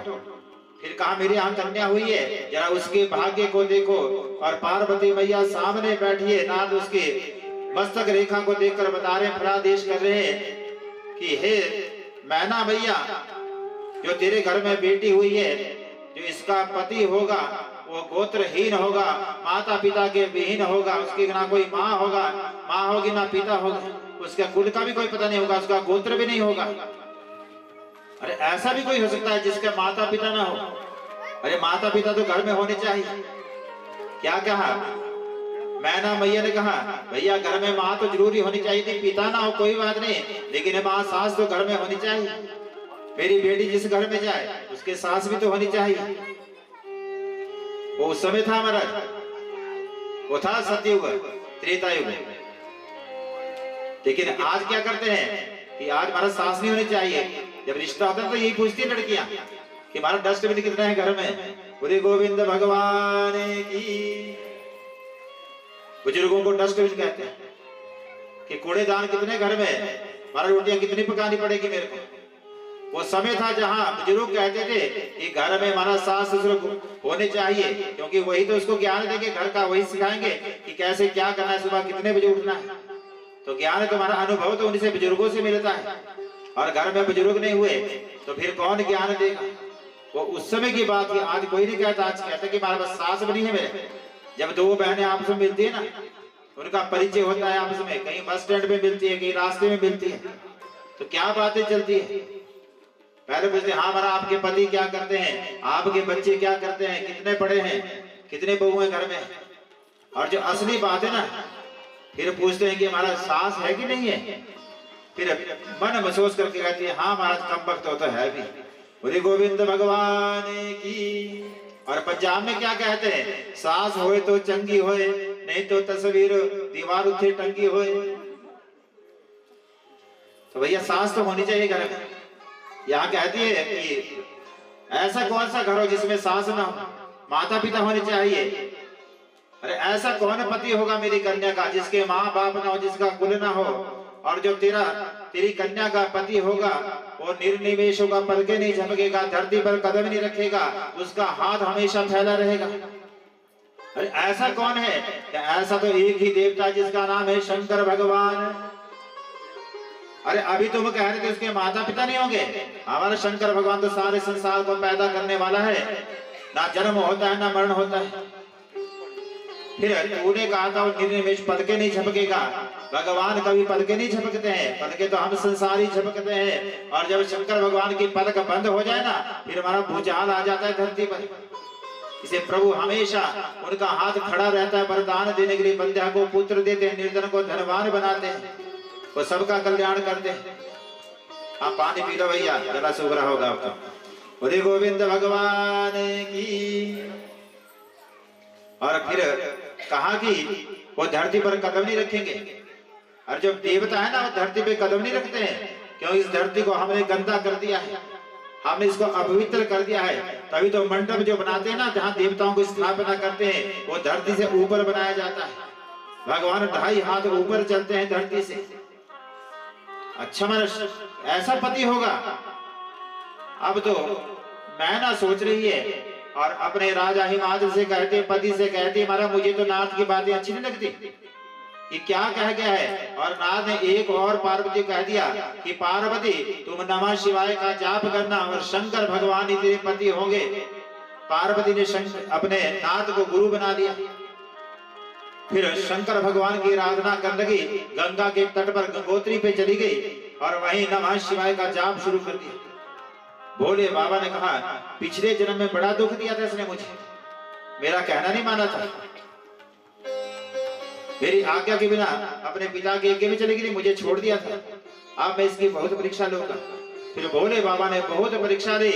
फिर कहा मेरी यहाँ कन्या हुई है, जरा उसके भाग्य को देखो। और पार्वती मैया सामने बैठी है। नारद उसके मस्तक रेखा को देखकर बता रहे, प्रादेश कर रहे हैं कि हे मैना मैया, जो तेरे घर में बेटी हुई है, जो इसका पति होगा वो गोत्रहीन होगा, माता पिता के विहीन होगा, उसकी ना कोई माँ होगा, माँ होगी ना पिता होगा, उसका कुल का भी कोई पता नहीं होगा, उसका गोत्र भी नहीं होगा। अरे ऐसा भी कोई हो सकता है जिसके माता पिता ना हो? अरे माता पिता तो घर में होने चाहिए। क्या कहा मैना मैया ने? कहा भैया घर में माँ तो जरूरी होनी चाहिए थी, पिता ना हो कोई बात नहीं, लेकिन माँ सास तो घर में होनी चाहिए। मेरी बेटी जिस घर में जाए उसके सास भी तो होनी चाहिए। वो उस समय था महाराज, वो था सतयुग, त्रेता युग। लेकिन आज क्या करते हैं कि आज हमारा सास नहीं होनी चाहिए। जब रिश्ता होता है तो यही पूछती लड़कियां कि हमारा डस्टबिन कितना है घर में। बोले गोविंद भगवान की। बुजुर्गों को डस्टबिन कहते हैं कि कूड़ेदान कितने घर में, हमारा रोटियां कितनी पकानी पड़ेगी मेरे को। वो समय था जहां बुजुर्ग कहते थे कि घर में हमारा सास ससुर होने चाहिए, क्योंकि वही तो उसको ज्ञान देंगे घर का, वही सिखाएंगे कि कैसे क्या करना है, सुबह कितने बजे उठना है। तो ज्ञान तुम्हारा अनुभव तो उनसे बुजुर्गों से मिलता है। और घर में बुजुर्ग नहीं हुए तो फिर कौन ज्ञान देगा? वो उस समय की बात है, आज कोई नहीं कहता। आज कहता कि हमारे पास सास बनी है मेरे। जब 2 बहनें आपस में मिलती है ना, उनका परिचय होता है आपस में, कहीं बस स्टैंड में मिलती है, कहीं रास्ते में मिलती है, तो क्या बातें चलती है। पहले पूछते हाँ हमारा आपके पति क्या करते हैं, आपके बच्चे क्या करते हैं, कितने पढ़े हैं, कितने बहू हैं घर में। और जो असली बात है ना, फिर पूछते हैं कि हमारा सास है कि नहीं है। फिर मन महसूस करके कहती है हाँ महाराज कम वक्त होता है भी। बोले गोविंद भगवान की। और पंजाब में क्या कहते हैं, सास होए तो चंगी होए, नहीं तो तस्वीर दीवार उठे टंगी होए। तो भैया सास तो होनी चाहिए घर में। यहाँ कहती है कि ऐसा कौन सा घर हो जिसमें सास ना हो, माता पिता होने चाहिए। अरे ऐसा कौन पति होगा मेरी कन्या का जिसके माँ बाप ना हो, जिसका कुल ना हो। और जो तेरी कन्या का पति होगा वो निर्निवेश होगा, पलके नहीं झपकेगा, धरती पर कदम नहीं रखेगा, उसका हाथ हमेशा फैला रहेगा। अरे ऐसा कौन है? ऐसा तो एक ही देवता जिसका नाम है शंकर भगवान। अरे अभी तुम कह रहे थे उसके माता पिता नहीं होंगे। हमारा शंकर भगवान तो सारे संसार को पैदा करने वाला है, ना जन्म होता है ना मरण होता है। फिर तूने कहा था निर्निमेष पलके नहीं झपकेगा, भगवान कभी पलके नहीं झपकते हैं, पलके तो हम संसारी झपकते हैं। और जब शंकर भगवान की पलक बंद हो जाए ना, फिर हमारा भूचाल आ जाता है धरती पर। इसे प्रभु हमेशा उनका हाथ खड़ा रहता है वरदान देने के लिए। बंध्या को पुत्र देते हैं, निर्धन को धनवान बनाते हैं, वो सबका कल्याण करते हैं। आप पानी पी लो भैया, गला सूख रहा होगा आपका। बोले गोविंद भगवान की। और फिर कहा कि वो धरती पर कदम नहीं रखेंगे। और जो देवता है ना, वो धरती पे कदम नहीं रखते हैं, क्यों? इस धरती को हमने गंदा कर दिया है, हमने इसको अपवित्र कर दिया है। तभी तो मंडप जो बनाते हैं ना, जहाँ देवताओं को स्थापना करते हैं, वो धरती से ऊपर बनाया जाता है। भगवान 2.5 हाथ ऊपर चलते हैं धरती से। अच्छा मनुष्य, ऐसा पति होगा। अब तो मैं ना सोच रही है और अपने राजा हिमाचल से कहते, पति से कहते, महाराज मुझे तो नाथ की बातें अच्छी नहीं लगती, ये क्या कह गया है। और नाथ ने एक और पार्वती कह दिया कि पार्वती तुम नमः शिवाय का जाप करना और शंकर भगवान ही तेरे पति होंगे। पार्वती ने अपने नाथ को गुरु बना दिया। फिर शंकर भगवान की आराधना करने लगी, गंगा के तट पर गंगोत्री पे चली गई और वहीं नमः शिवाय का जाप शुरू कर दिया। भोले बाबा ने कहा, पिछले जन्म में बड़ा दुख दिया था इसने मुझे, मेरा कहना नहीं माना था, मेरी आज्ञा के बिना अपने पिता के आगे में चली गई, मुझे छोड़ दिया था। अब मैं इसकी बहुत परीक्षा लूंगा। फिर भोले बाबा ने बहुत परीक्षा ली,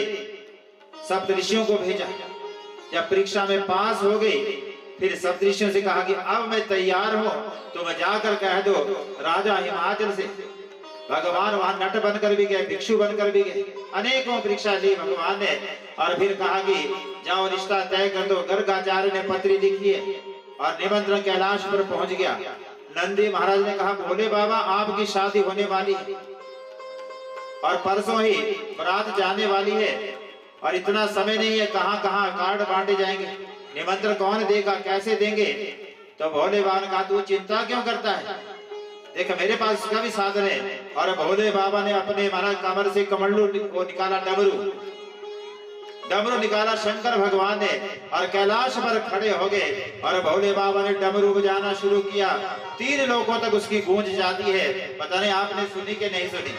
सप्तऋषियों को भेजा। जब परीक्षा में पास हो गई, फिर सप्तऋषियों से कहा कि अब मैं तैयार हूं, तुम जाकर कह दो राजा हिमाचल से। भगवान वहां नट बनकर भी गए, भिक्षु बनकर भी गए, अनेकों परीक्षा ली भगवान ने। और फिर कहा कि जाओ रिश्ता तय कर दो। गर्गाचार्य ने पत्री लिखी है और निमंत्रण कैलाश पर पहुंच गया। नंदी महाराज ने कहा, भोले बाबा आपकी शादी होने वाली है और परसों ही बारात जाने वाली है और इतना समय नहीं है, कहां कहां कार्ड बांटे जाएंगे, निमंत्रण कौन देगा, कैसे देंगे। तो भोले बाबा ने कहा, तू चिंता क्यों करता है, देख मेरे पास इसका भी साधन है। और भोले बाबा ने अपने महाराज कमर से कमंडलू को निकाला, डमरू निकाला शंकर भगवान ने और कैलाश पर खड़े हो गए और भोले बाबा ने डमरू बजाना शुरू किया। 3 लोगों तक उसकी गूंज जाती है। पता नहीं आपने सुनी कि नहीं सुनी।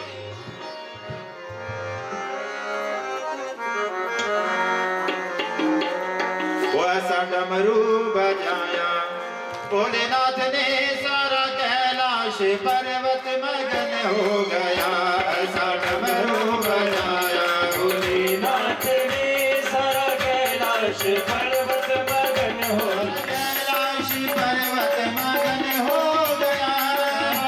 वो ऐसा डमरू बजाया भोलेनाथ ने, सारा कैलाश पर्वत मगन हो गया। ऐसा डमरू बजाया भोलेनाथ ने, सारा कैलाश पर्वत मगन हो, कैलाश पर्वत मगन हो गया।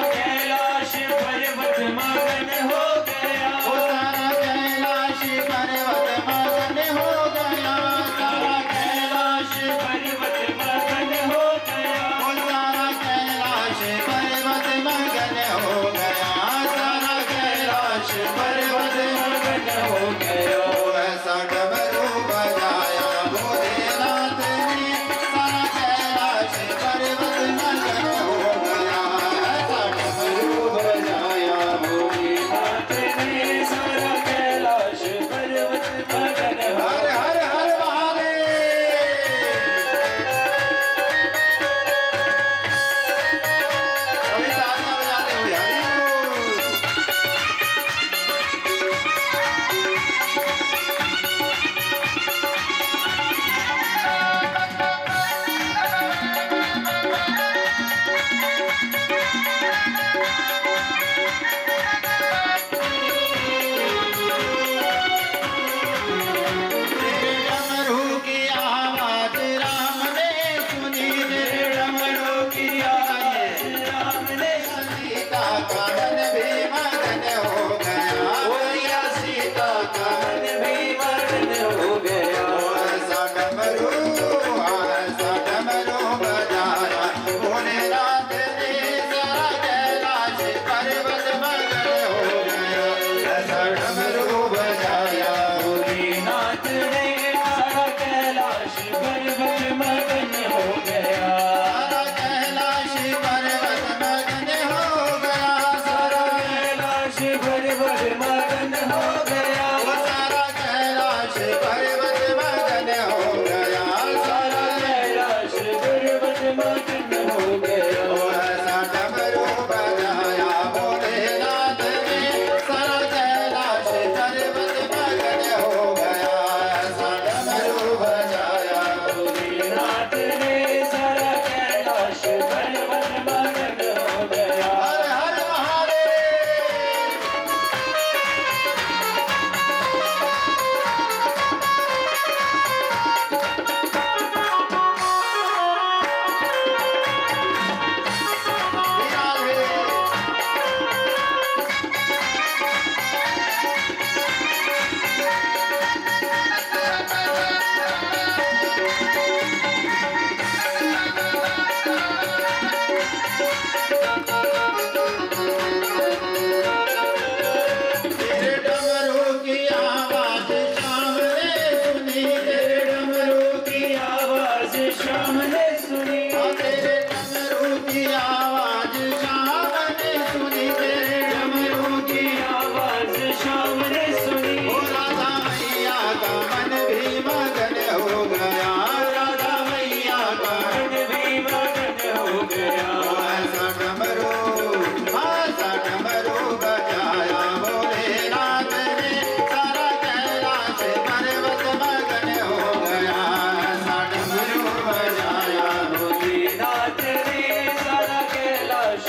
कैलाश पर्वत मगन हो गया। वो सारा कैलाश पर्वत मगन हो गया। सारा कैलाश पर्वत मगन हो गया। वो सारा कैलाश पर्वत मगन हो गया। सारा कैलाश पर्वत मगन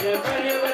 परिव्रत